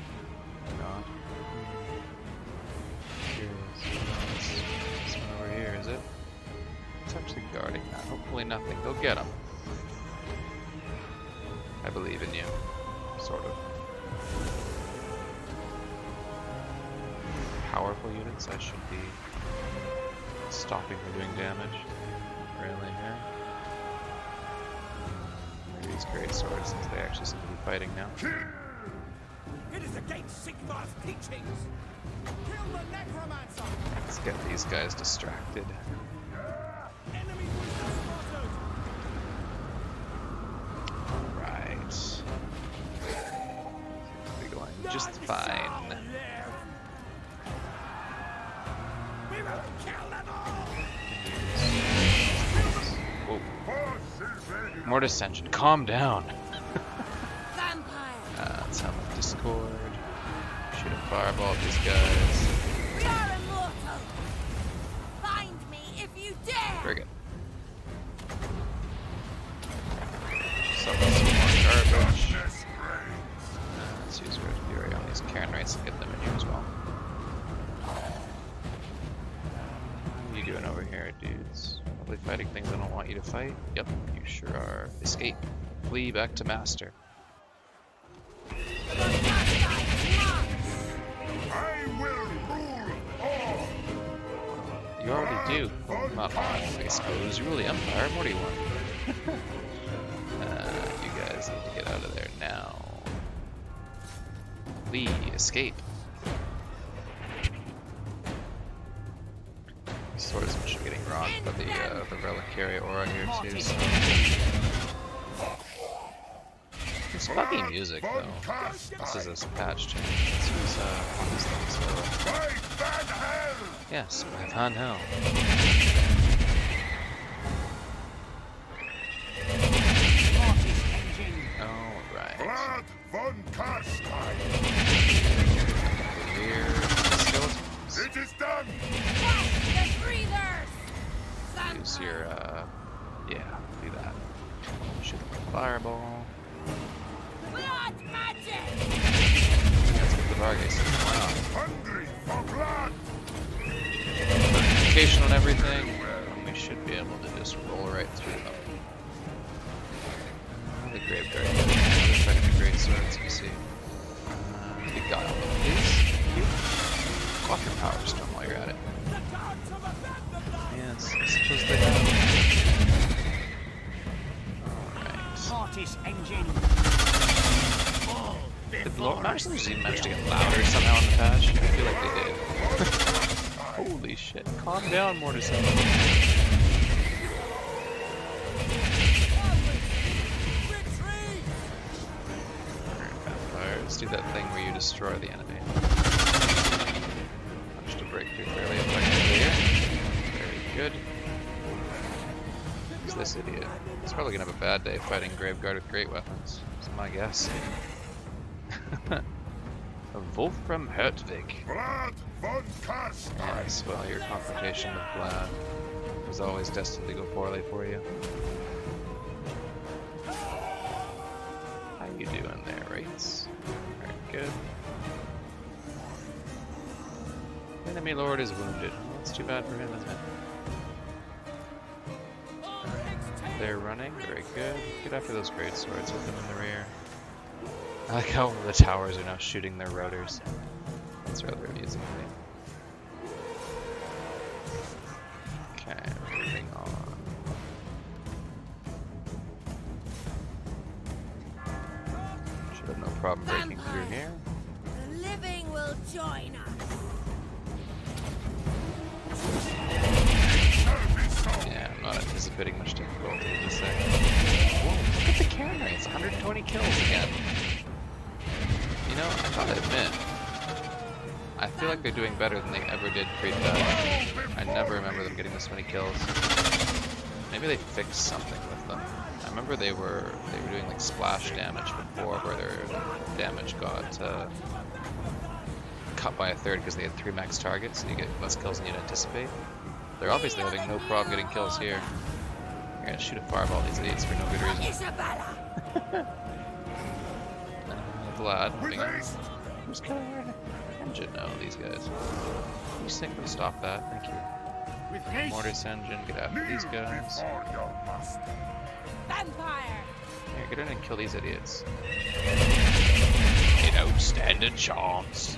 [SPEAKER 1] Or not? Curious. This one over here, is it? It's actually guarding that. Hopefully nothing. Go get him. I believe in you. Sort of. Powerful units I should be stopping from doing damage. Really, here? Maybe these great swords, since they actually seem to be fighting now.
[SPEAKER 6] It is against Sigmar's teachings. Kill the necromancer.
[SPEAKER 1] Let's get these guys distracted.
[SPEAKER 6] Enemy spotted.
[SPEAKER 1] Alright. Seems to be going just fine.
[SPEAKER 6] We will kill them all.
[SPEAKER 1] Whoa. Mortis Engine, calm down. Let's have a Discord. Shoot a fireball at these guys.
[SPEAKER 3] We are immortal. Find me if you dare.
[SPEAKER 1] Very good. Summon some more garbage. Let's use Red Fury on these Cairn Wraiths and get them in here as well. What are you doing over here, dudes? Probably fighting things I don't want you to fight? Yep, you sure are. Escape. Flee back to Master.
[SPEAKER 2] I will rule all.
[SPEAKER 1] You already do. Well, not all, I suppose. You rule the Empire. What do you want? You guys need to get out of there now. Flee. Escape. Swordsman should be getting rocked by the Reliquary aura here too. So. It's funky music though. This is this patch change. Let's use these things.
[SPEAKER 2] Fight that hell.
[SPEAKER 1] Yes, by Van Hell. Alright.
[SPEAKER 2] von Carstein.
[SPEAKER 1] Here, skeletons.
[SPEAKER 2] It is done.
[SPEAKER 3] The breathers!
[SPEAKER 1] Use your, yeah, do that. Shoot the fireball.
[SPEAKER 3] Blood magic!
[SPEAKER 1] Let's get the Vargas. Why not?
[SPEAKER 2] Hungry for blood.
[SPEAKER 1] Notification on everything, and we should be able to just roll right through them. The graveyard. They're fighting the great swords, you see. Beguile them, please. Off your power stone while you're at it. Yes, I suppose they have. Alright.
[SPEAKER 6] Mortis engine.
[SPEAKER 1] Did Lord actually manage to get louder somehow in the patch? I feel like they did. Holy shit. Calm down, Mortison. Vampires, do that thing where you destroy the enemy. Managed to break through fairly effectively here. Very good. Who's this idiot? He's probably gonna have a bad day fighting Graveguard with great weapons. That's my guess. A Wolfram Hertwig.
[SPEAKER 2] Blood von Carstein.
[SPEAKER 1] Yes, well, your confrontation with Vlad was always destined to go poorly for you. How you doing there, Wraiths? Very good. Enemy Lord is wounded. Well, that's too bad for him, isn't it? They're running. Very good. Get after those great swords with them in the rear. I like how the towers are now shooting their rotors. That's rather amusing to me. Okay, moving on. Should have no problem breaking through here.
[SPEAKER 3] The living will join us.
[SPEAKER 1] Yeah, I'm not anticipating much difficulty to say. Whoa, look at the camera, it's 120 kills again. You know, I gotta admit, I feel like they're doing better than they ever did pre-patch. I never remember them getting this many kills. Maybe they fixed something with them. I remember they were doing like splash damage before, where their damage got cut by a third because they had 3 max targets, and you get less kills than you'd anticipate. They're obviously having no problem getting kills here. You're gonna shoot a fireball at these idiots for no good reason.
[SPEAKER 3] Isabella!
[SPEAKER 1] Vlad, moving on. Who's killing our engine? Oh, these guys. You think we'll stop that? Thank you.
[SPEAKER 6] With haste.
[SPEAKER 1] Mortis engine, get after these guys.
[SPEAKER 2] Before your master.
[SPEAKER 3] Vampire!
[SPEAKER 1] Here, get in and kill these idiots. They don't stand a chance.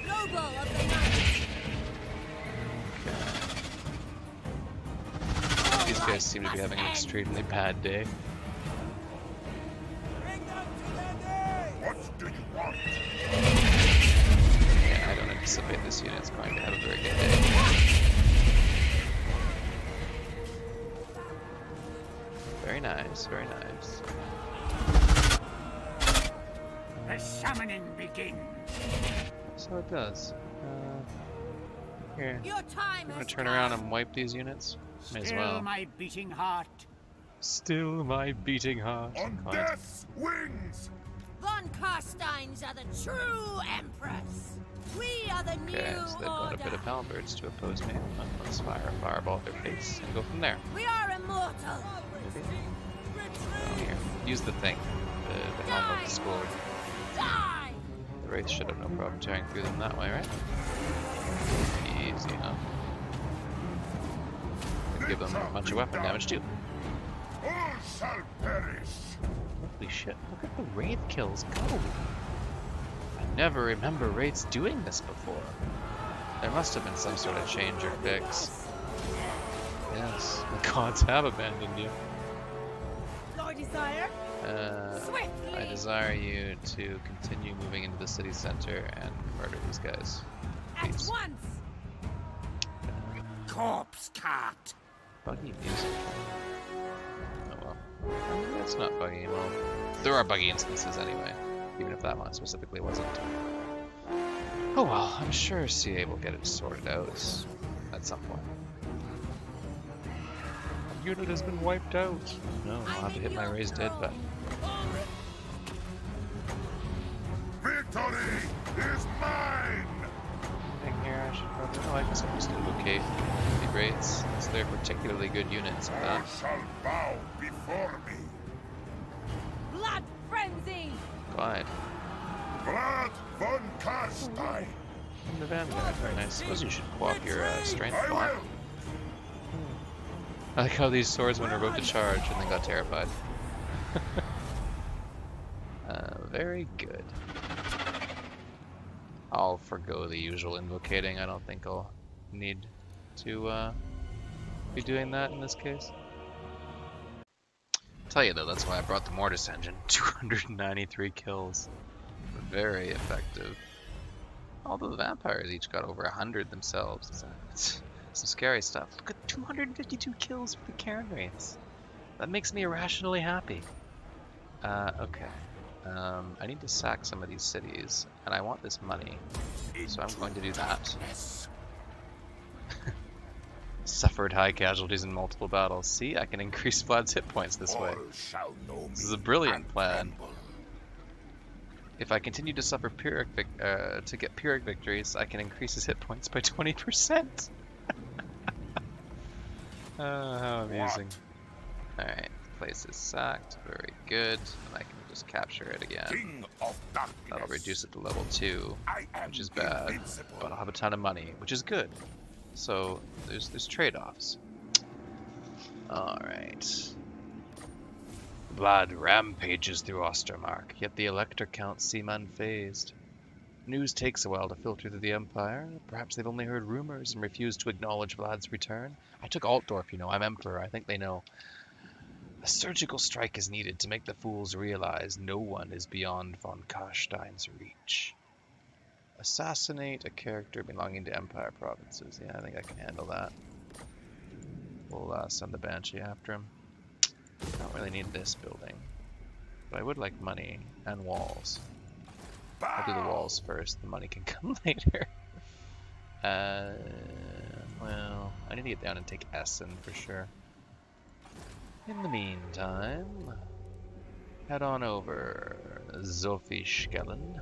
[SPEAKER 3] Noble of the night!
[SPEAKER 1] Okay. These guys seem to be having an extremely bad day.
[SPEAKER 2] What do you want?
[SPEAKER 1] Yeah, I don't anticipate this unit's going to have a very good day. Very nice, very nice.
[SPEAKER 6] The summoning begins.
[SPEAKER 1] So it does. Here,
[SPEAKER 3] Your time
[SPEAKER 1] I'm gonna
[SPEAKER 3] has
[SPEAKER 1] turn
[SPEAKER 3] come.
[SPEAKER 1] around and wipe these units. May as
[SPEAKER 6] Still
[SPEAKER 1] well.
[SPEAKER 6] my beating heart.
[SPEAKER 1] Still my beating heart.
[SPEAKER 2] On
[SPEAKER 1] God.
[SPEAKER 2] death's wings.
[SPEAKER 3] Von Carsteins are the true empress. We are the
[SPEAKER 1] Okay,
[SPEAKER 3] new
[SPEAKER 1] so they've got a
[SPEAKER 3] order.
[SPEAKER 1] bit of halberds to oppose me. Let's fire a fireball at their face and go from there.
[SPEAKER 3] We are immortal.
[SPEAKER 1] Down here. Use the thing. The helm of the sword.
[SPEAKER 3] Die!
[SPEAKER 1] The Wraiths should have no problem tearing through them that way, right? Easy enough. And give them a bunch of weapon damage too.
[SPEAKER 2] All shall perish.
[SPEAKER 1] Holy shit, look at the Wraith kills go! I never remember Wraiths doing this before. There must have been some sort of change or fix. Yes, the gods have abandoned you.
[SPEAKER 3] Your desire? Swiftly!
[SPEAKER 1] I desire you to continue moving into the city center and murder these guys.
[SPEAKER 3] At
[SPEAKER 1] Please.
[SPEAKER 3] once!
[SPEAKER 6] Corpse cart.
[SPEAKER 1] Buggy music. Oh well. It's not buggy. Well, there are buggy instances anyway, even if that one specifically wasn't. Oh well, I'm sure CA will get it sorted out at some point. A unit has been wiped out. No, I'll have to hit my raised dead button. Wraiths, since they're particularly good units at
[SPEAKER 2] All
[SPEAKER 1] that.
[SPEAKER 2] shall bow before me.
[SPEAKER 3] Blood frenzy!
[SPEAKER 1] Glide.
[SPEAKER 2] Vlad von Carstein.
[SPEAKER 1] In the Vanguard. Very nice. I suppose you should co-op your strength
[SPEAKER 2] I
[SPEAKER 1] font.
[SPEAKER 2] will.
[SPEAKER 1] I like how these swordsmen were about to charge and then got terrified. Very good. I'll forgo the usual invocating. I don't think I'll need to be doing that in this case. Tell you though, that's why I brought the Mortis engine. 293 kills. Very effective. Although the vampires each got over 100 themselves. It's some scary stuff. Look at 252 kills for the Cairn Wraiths. That makes me irrationally happy. Okay. I need to sack some of these cities, and I want this money. So I'm going to do that. Suffered high casualties in multiple battles. See, I can increase Vlad's hit points this way.
[SPEAKER 2] All shall know
[SPEAKER 1] This
[SPEAKER 2] me
[SPEAKER 1] is a brilliant
[SPEAKER 2] and
[SPEAKER 1] plan.
[SPEAKER 2] tremble.
[SPEAKER 1] If I continue to suffer Pyrrhic to get Pyrrhic victories, I can increase his hit points by 20%. How amusing. Alright, place is sacked. Very good. And I can just capture it again.
[SPEAKER 2] King of darkness.
[SPEAKER 1] That'll reduce it to level 2,
[SPEAKER 2] I am
[SPEAKER 1] which is bad.
[SPEAKER 2] invincible.
[SPEAKER 1] But I'll have a ton of money, which is good. So there's trade-offs. Alright. Blood rampages through Ostermark, yet the Elector counts seem unfazed. News takes a while to filter through the Empire. Perhaps they've only heard rumors and refused to acknowledge Vlad's return. I took Altdorf, you know, I'm Emperor, I think they know. A surgical strike is needed to make the fools realize no one is beyond von Carstein's reach. Assassinate a character belonging to Empire provinces. Yeah, I think I can handle that. We'll send the Banshee after him. I don't really need this building, but I would like money and walls. I'll do the walls first, the money can come later. Well, I need to get down and take Essen for sure. In the meantime, head on over Zofieschellen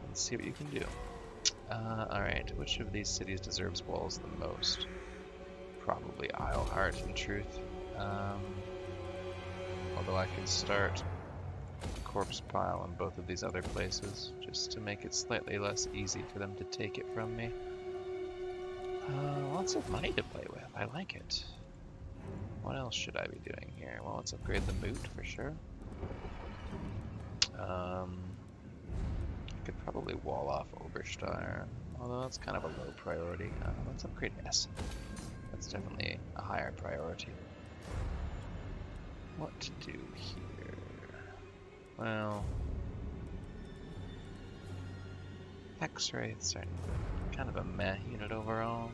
[SPEAKER 1] and see what you can do. Alright, which of these cities deserves walls the most? Probably Isleheart, in truth. Although I can start a corpse pile in both of these other places, just to make it slightly less easy for them to take it from me. Lots of money to play with, I like it. What else should I be doing here? Well, let's upgrade the moot for sure. I could probably wall off Obersteyr, although that's kind of a low priority. Let's upgrade Essen. That's definitely a higher priority. What to do here? Well, Hex-Wraiths are kind of a meh unit overall.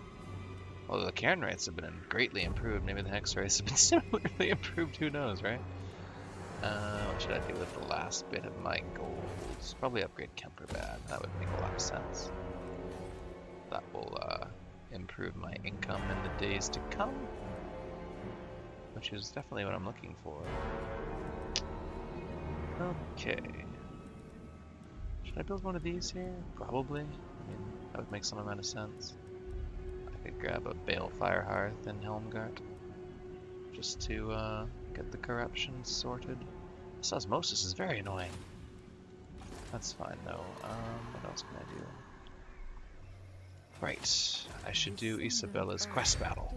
[SPEAKER 1] Although the Cairn Wraiths have been greatly improved, maybe the Hex-Wraiths have been similarly improved, who knows, right? What should I do with the last bit of my golds? Probably upgrade Kemperbad, that would make a lot of sense. That will improve my income in the days to come, which is definitely what I'm looking for. Okay. Should I build one of these here? Probably. I mean, that would make some amount of sense. I could grab a Bale Firehearth in Helmgart just to get the corruption sorted. This osmosis is very annoying. That's fine though. What else can I do? Right, I should do Isabella's quest battle.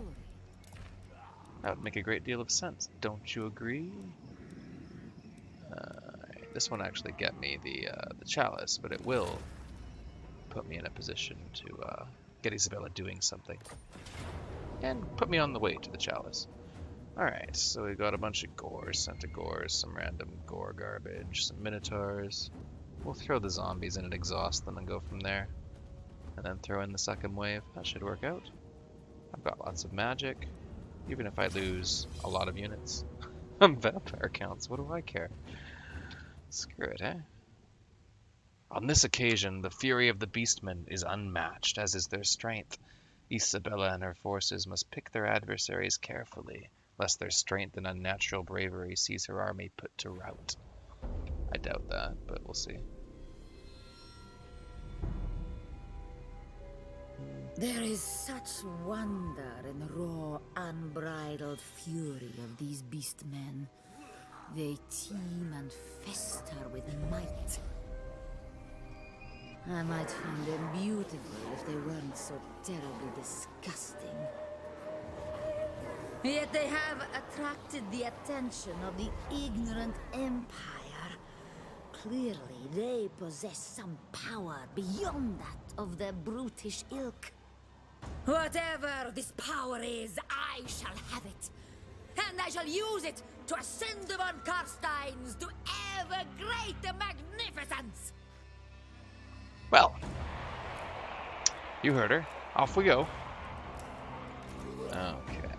[SPEAKER 1] That would make a great deal of sense, don't you agree? This won't actually get me the Chalice, but it will put me in a position to get Isabella doing something. And put me on the way to the Chalice. Alright, so we got a bunch of gores, Centigores, some random gore garbage, some Minotaurs. We'll throw the zombies in and exhaust them and go from there. And then throw in the second wave. That should work out. I've got lots of magic. Even if I lose a lot of units on vampire counts, what do I care? Screw it, eh? On this occasion, the fury of the beastmen is unmatched, as is their strength. Isabella and her forces must pick their adversaries carefully, lest their strength and unnatural bravery sees her army put to rout. I doubt that, but we'll see.
[SPEAKER 7] There is such wonder in the raw, unbridled fury of these beast men. They teem and fester with might. I might find them beautiful if they weren't so terribly disgusting. Yet they have attracted the attention of the ignorant Empire. Clearly, they possess some power beyond that of their brutish ilk. Whatever this power is, I shall have it. And I shall use it to ascend the von Carsteins to ever greater magnificence!
[SPEAKER 1] Well, you heard her. Off we go. Okay.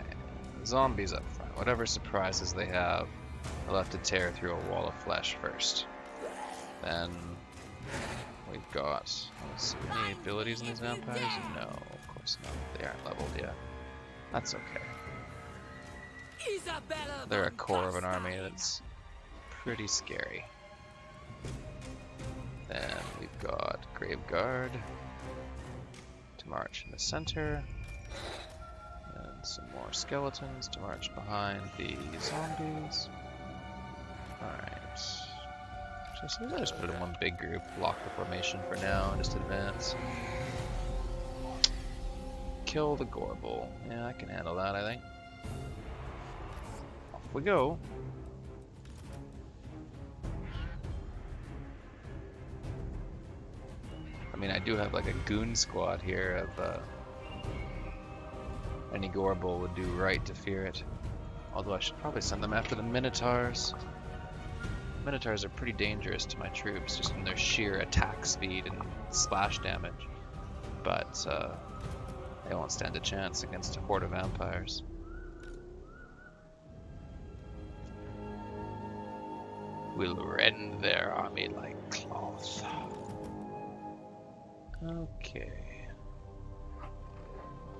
[SPEAKER 1] Zombies up front. Whatever surprises they have, they'll have to tear through a wall of flesh first. Then we've got any abilities in these vampires? No, of course not. They aren't leveled yet. That's okay. They're a core of an army that's pretty scary. Then we've got Grave Guard to march in the center. And some more skeletons to march behind the zombies. Alright. So let's just put it in one big group, lock the formation for now, and just advance. Kill the Gorble. Yeah, I can handle that, I think. Off we go. I mean, I do have like a goon squad here of any Gorble would do right to fear it. Although I should probably send them after the Minotaurs. Minotaurs are pretty dangerous to my troops, just in their sheer attack speed and splash damage. But they won't stand a chance against a horde of vampires. We'll rend their army like cloth. Okay.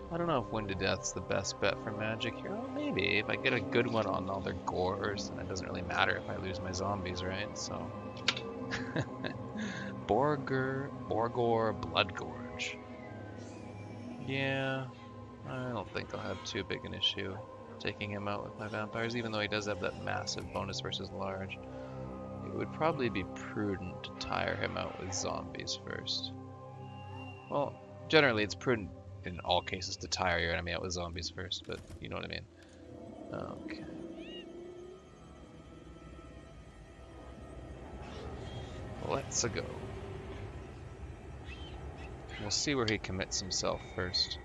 [SPEAKER 1] I don't know if Wind to Death's the best bet for magic here. Well, maybe. If I get a good one on all their gores, then it doesn't really matter if I lose my zombies, right? So... Borgor Bloodgorge. Yeah, I don't think I'll have too big an issue taking him out with my vampires, even though he does have that massive bonus versus large. It would probably be prudent to tire him out with zombies first. Well, generally it's prudent in all cases to tire your enemy out with zombies first, but you know what I mean. Okay. Let's go. We'll see where he commits himself first,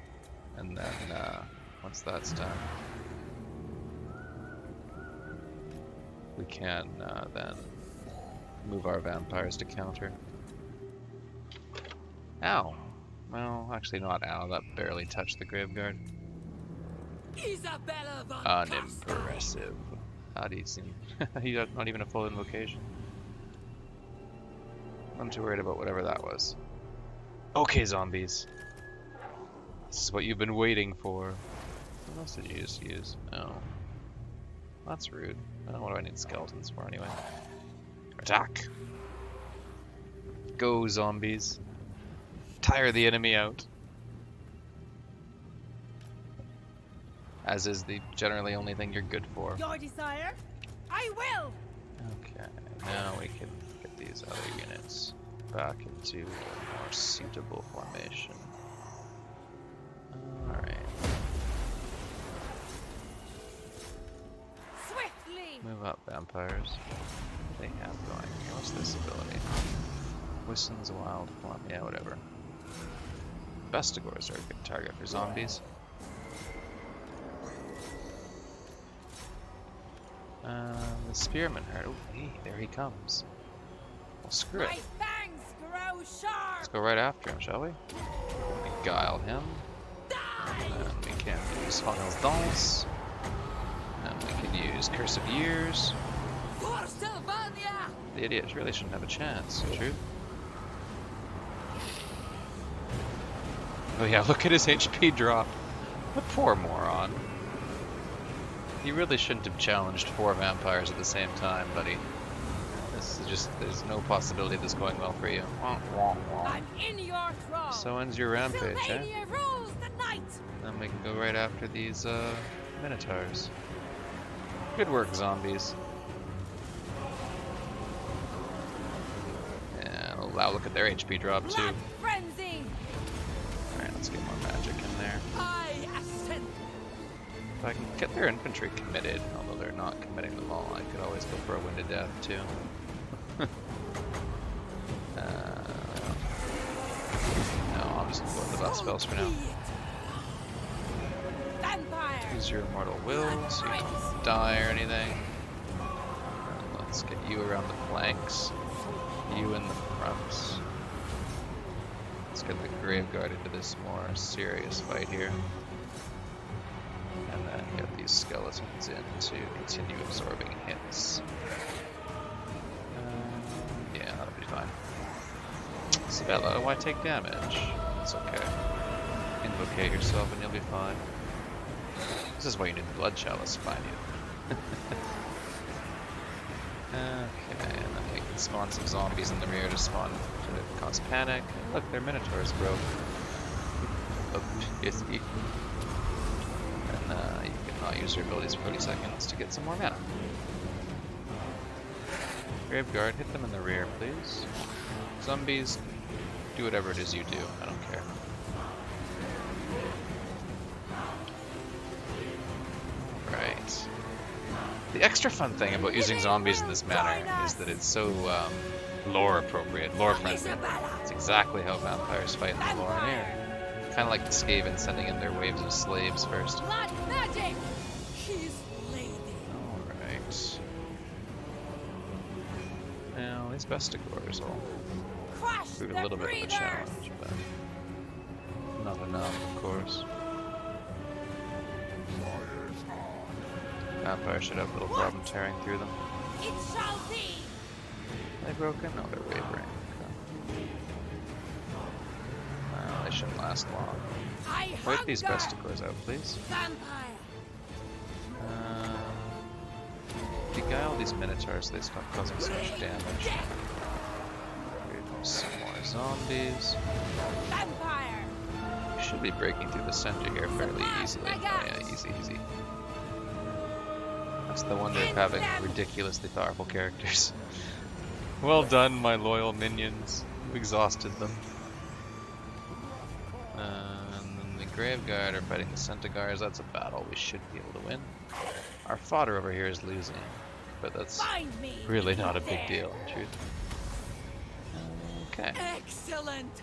[SPEAKER 1] and then once that's done, we can then move our vampires to counter. Ow. Well, actually not ow, that barely touched the Graveguard. Unimpressive. How do you seem? He's not even a full invocation. I'm too worried about whatever that was. Okay, zombies. This is what you've been waiting for. What else did you just use? Oh. That's rude. What do I need skeletons for anyway? Attack! Go, zombies. Tire the enemy out. As is the generally only thing you're good for.
[SPEAKER 3] Your desire? I will!
[SPEAKER 1] Okay, now we can get these other units back into a more suitable formation. Alright.
[SPEAKER 3] Swiftly!
[SPEAKER 1] Move up, vampires. What do they have going here? What's this ability? Wissen's Wild Form. Yeah, whatever. Bestigors are a good target for zombies. The Spearman Herd. Oh, hey, there he comes. Well, screw it.
[SPEAKER 3] My fangs grow sharp!
[SPEAKER 1] Let's go right after him, shall we? Beguile him. And we can use Funnel's Dance. And we can use Curse of Years.
[SPEAKER 3] For Sylvania!
[SPEAKER 1] The idiot really shouldn't have a chance, true? Oh yeah, look at his HP drop. The poor moron. He really shouldn't have challenged 4 vampires at the same time, buddy. This is just, there's no possibility of this going well for you. Wah, wah, wah.
[SPEAKER 3] I'm in your thrall.
[SPEAKER 1] So ends your rampage, eh?
[SPEAKER 3] Sylvania rules the night.
[SPEAKER 1] Then we can go right after these minotaurs. Good work, zombies. Yeah, wow, look at their HP drop too.
[SPEAKER 3] Blood frenzy.
[SPEAKER 1] Alright, let's get more magic in there.
[SPEAKER 3] I ascend.
[SPEAKER 1] If I can get their infantry committed, although they're not committing them all, I could always go for a wind of death too. No, I'll just go with the best spells for now.
[SPEAKER 3] Vampire.
[SPEAKER 1] Use your immortal will, so you don't die or anything. And let's get you around the flanks. You in the fronts. Let's get the Graveguard into this more serious fight here. And then get these skeletons in to continue absorbing hits. Yeah, that'll be fine. Sabella, why take damage? It's okay. Invocate yourself and you'll be fine. This is why you need the Blood Chalice, find you. Okay, and then we can spawn some zombies in the rear to spawn to cause panic. Look, their Minotaurs broke. Oh, yes, and you can not use your abilities for 30 seconds to get some more mana. Graveguard, hit them in the rear, please. Zombies, do whatever it is you do. I don't care. Right. The extra fun thing about using zombies in this manner is that it's so lore appropriate, lore friendly. It's exactly how vampires fight in the lore in here. Kind of like the Skaven sending in their waves of slaves first.
[SPEAKER 3] Blood magic. His lady.
[SPEAKER 1] Alright. Now, these Bestigors will
[SPEAKER 3] Crush
[SPEAKER 1] prove a
[SPEAKER 3] the
[SPEAKER 1] little bit of a
[SPEAKER 3] breathers.
[SPEAKER 1] challenge, but not enough, of course. Vampires should have a little problem tearing through them.
[SPEAKER 3] It shall be.
[SPEAKER 1] Are they broken? No, they're wavering. Okay. Well, they shouldn't last long.
[SPEAKER 3] I
[SPEAKER 1] Wipe these
[SPEAKER 3] hunger.
[SPEAKER 1] Bestigors out, please.
[SPEAKER 3] Vampire.
[SPEAKER 1] Beguile these Minotaurs so they stop causing so much damage. Here's some more zombies.
[SPEAKER 3] Vampire.
[SPEAKER 1] We should be breaking through the center here fairly easily. Oh yeah, easy, easy. That's the wonder of having ridiculously powerful characters. Well done, my loyal minions. You exhausted them. And then the Graveguard are fighting the Centaurs. That's a battle we should be able to win. Our fodder over here is losing, but that's
[SPEAKER 3] Find me.
[SPEAKER 1] really not a big deal, in truth. Okay,
[SPEAKER 3] Excellent.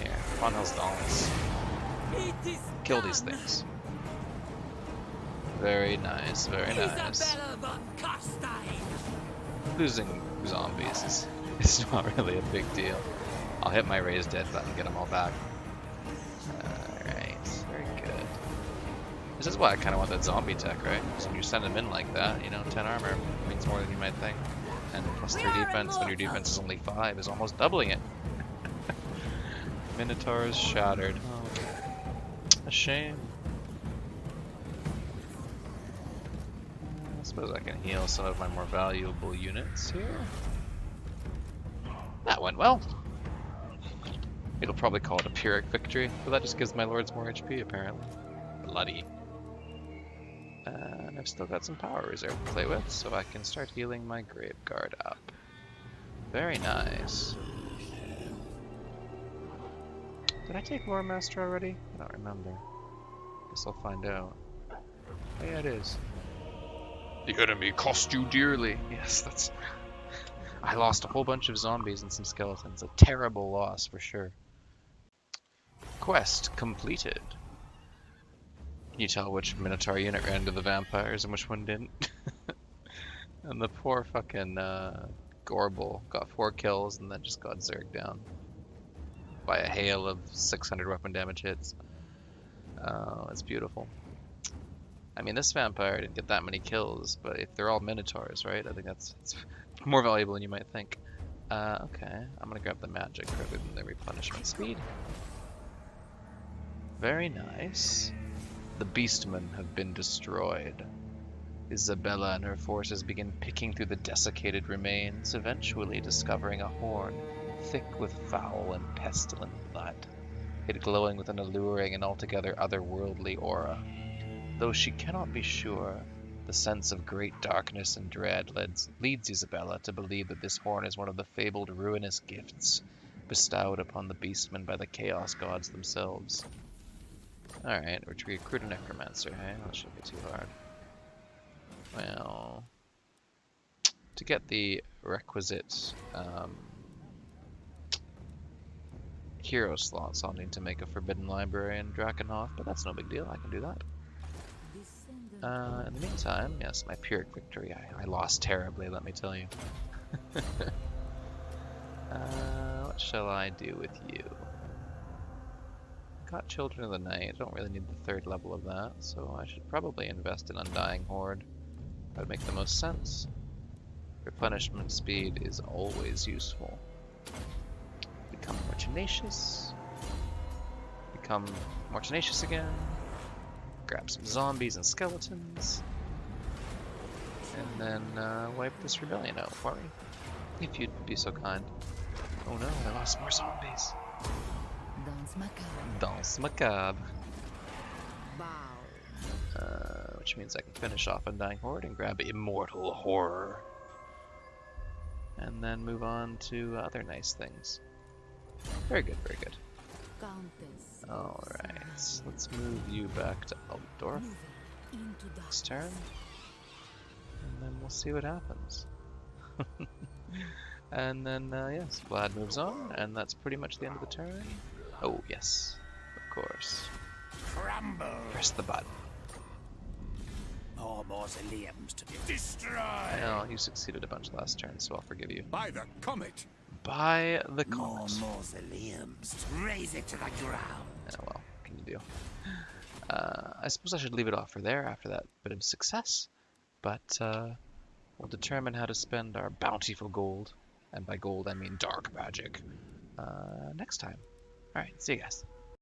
[SPEAKER 1] here, Funhill's Dawns.
[SPEAKER 3] It is
[SPEAKER 1] Kill these
[SPEAKER 3] done.
[SPEAKER 1] things. Very nice, very nice.
[SPEAKER 3] Isabella von Carstein.
[SPEAKER 1] Losing zombies is not really a big deal. I'll hit my raise dead button and get them all back. Alright, very good. This is why I kind of want that zombie tech, right? Because when you send them in like that, you know, 10 armor means more than you might think. And plus 3 defense when your defense is only 5 is almost doubling it. Minotaurs shattered. Oh, a shame. I suppose I can heal some of my more valuable units here. That went well. It'll probably call it a Pyrrhic victory, but that just gives my lords more HP apparently. Bloody. And I've still got some power reserve to play with, so I can start healing my Graveguard up. Very nice. Did I take Lore Master already? I don't remember. Guess I'll find out. Oh, yeah, it is. The enemy cost you dearly. Yes, that's... I lost a whole bunch of zombies and some skeletons. A terrible loss, for sure. Quest completed. Can you tell which Minotaur unit ran into the vampires and which one didn't? And the poor fucking Gorbel got 4 kills and then just got zerged down by a hail of 600 weapon damage hits. Oh, it's beautiful. I mean, this vampire didn't get that many kills, but if they're all Minotaurs, right? I think that's more valuable than you might think. Okay, I'm gonna grab the magic rather than the replenishment speed. Very nice. The Beastmen have been destroyed. Isabella and her forces begin picking through the desiccated remains, eventually discovering a horn thick with foul and pestilent blood, it glowing with an alluring and altogether otherworldly aura. Though she cannot be sure, the sense of great darkness and dread leads Isabella to believe that this horn is one of the fabled ruinous gifts bestowed upon the beastmen by the Chaos Gods themselves. Alright, we're to recruit a necromancer, hey? That shouldn't be too hard. Well, to get the requisite hero slots, I'll need to make a Forbidden Library in Drakenhof, but that's no big deal, I can do that. In the meantime, yes, my Pyrrhic victory, I lost terribly, let me tell you. What shall I do with you? Got Children of the Night, I don't really need the 3rd level of that, so I should probably invest in Undying Horde. That would make the most sense. Replenishment speed is always useful. Become more tenacious. Become more tenacious again. Grab some zombies and skeletons. And then wipe this rebellion out for me. If you'd be so kind. Oh no, I lost more zombies.
[SPEAKER 7] Danse macabre.
[SPEAKER 1] Danse macabre.
[SPEAKER 7] Bow.
[SPEAKER 1] Which means I can finish off Undying Horde and grab Immortal Horror. And then move on to other nice things. Very good, very good.
[SPEAKER 7] Countess.
[SPEAKER 1] Alright, let's move you back to Altdorf next turn. And then we'll see what happens. And then, yes, Vlad moves on, and that's pretty much the end of the turn. Oh, yes, of course.
[SPEAKER 6] Crumble.
[SPEAKER 1] Press the button.
[SPEAKER 6] More mausoleums to be
[SPEAKER 2] Destroy!
[SPEAKER 1] Well, you succeeded a bunch last turn, so I'll forgive you.
[SPEAKER 4] By the comet!
[SPEAKER 1] By the
[SPEAKER 6] More
[SPEAKER 1] comet.
[SPEAKER 6] mausoleums. Raise it to the ground.
[SPEAKER 1] Oh well, what can you do? I suppose I should leave it off for there after that bit of success. But we'll determine how to spend our bountiful gold, and by gold I mean dark magic, next time. Alright, see you guys.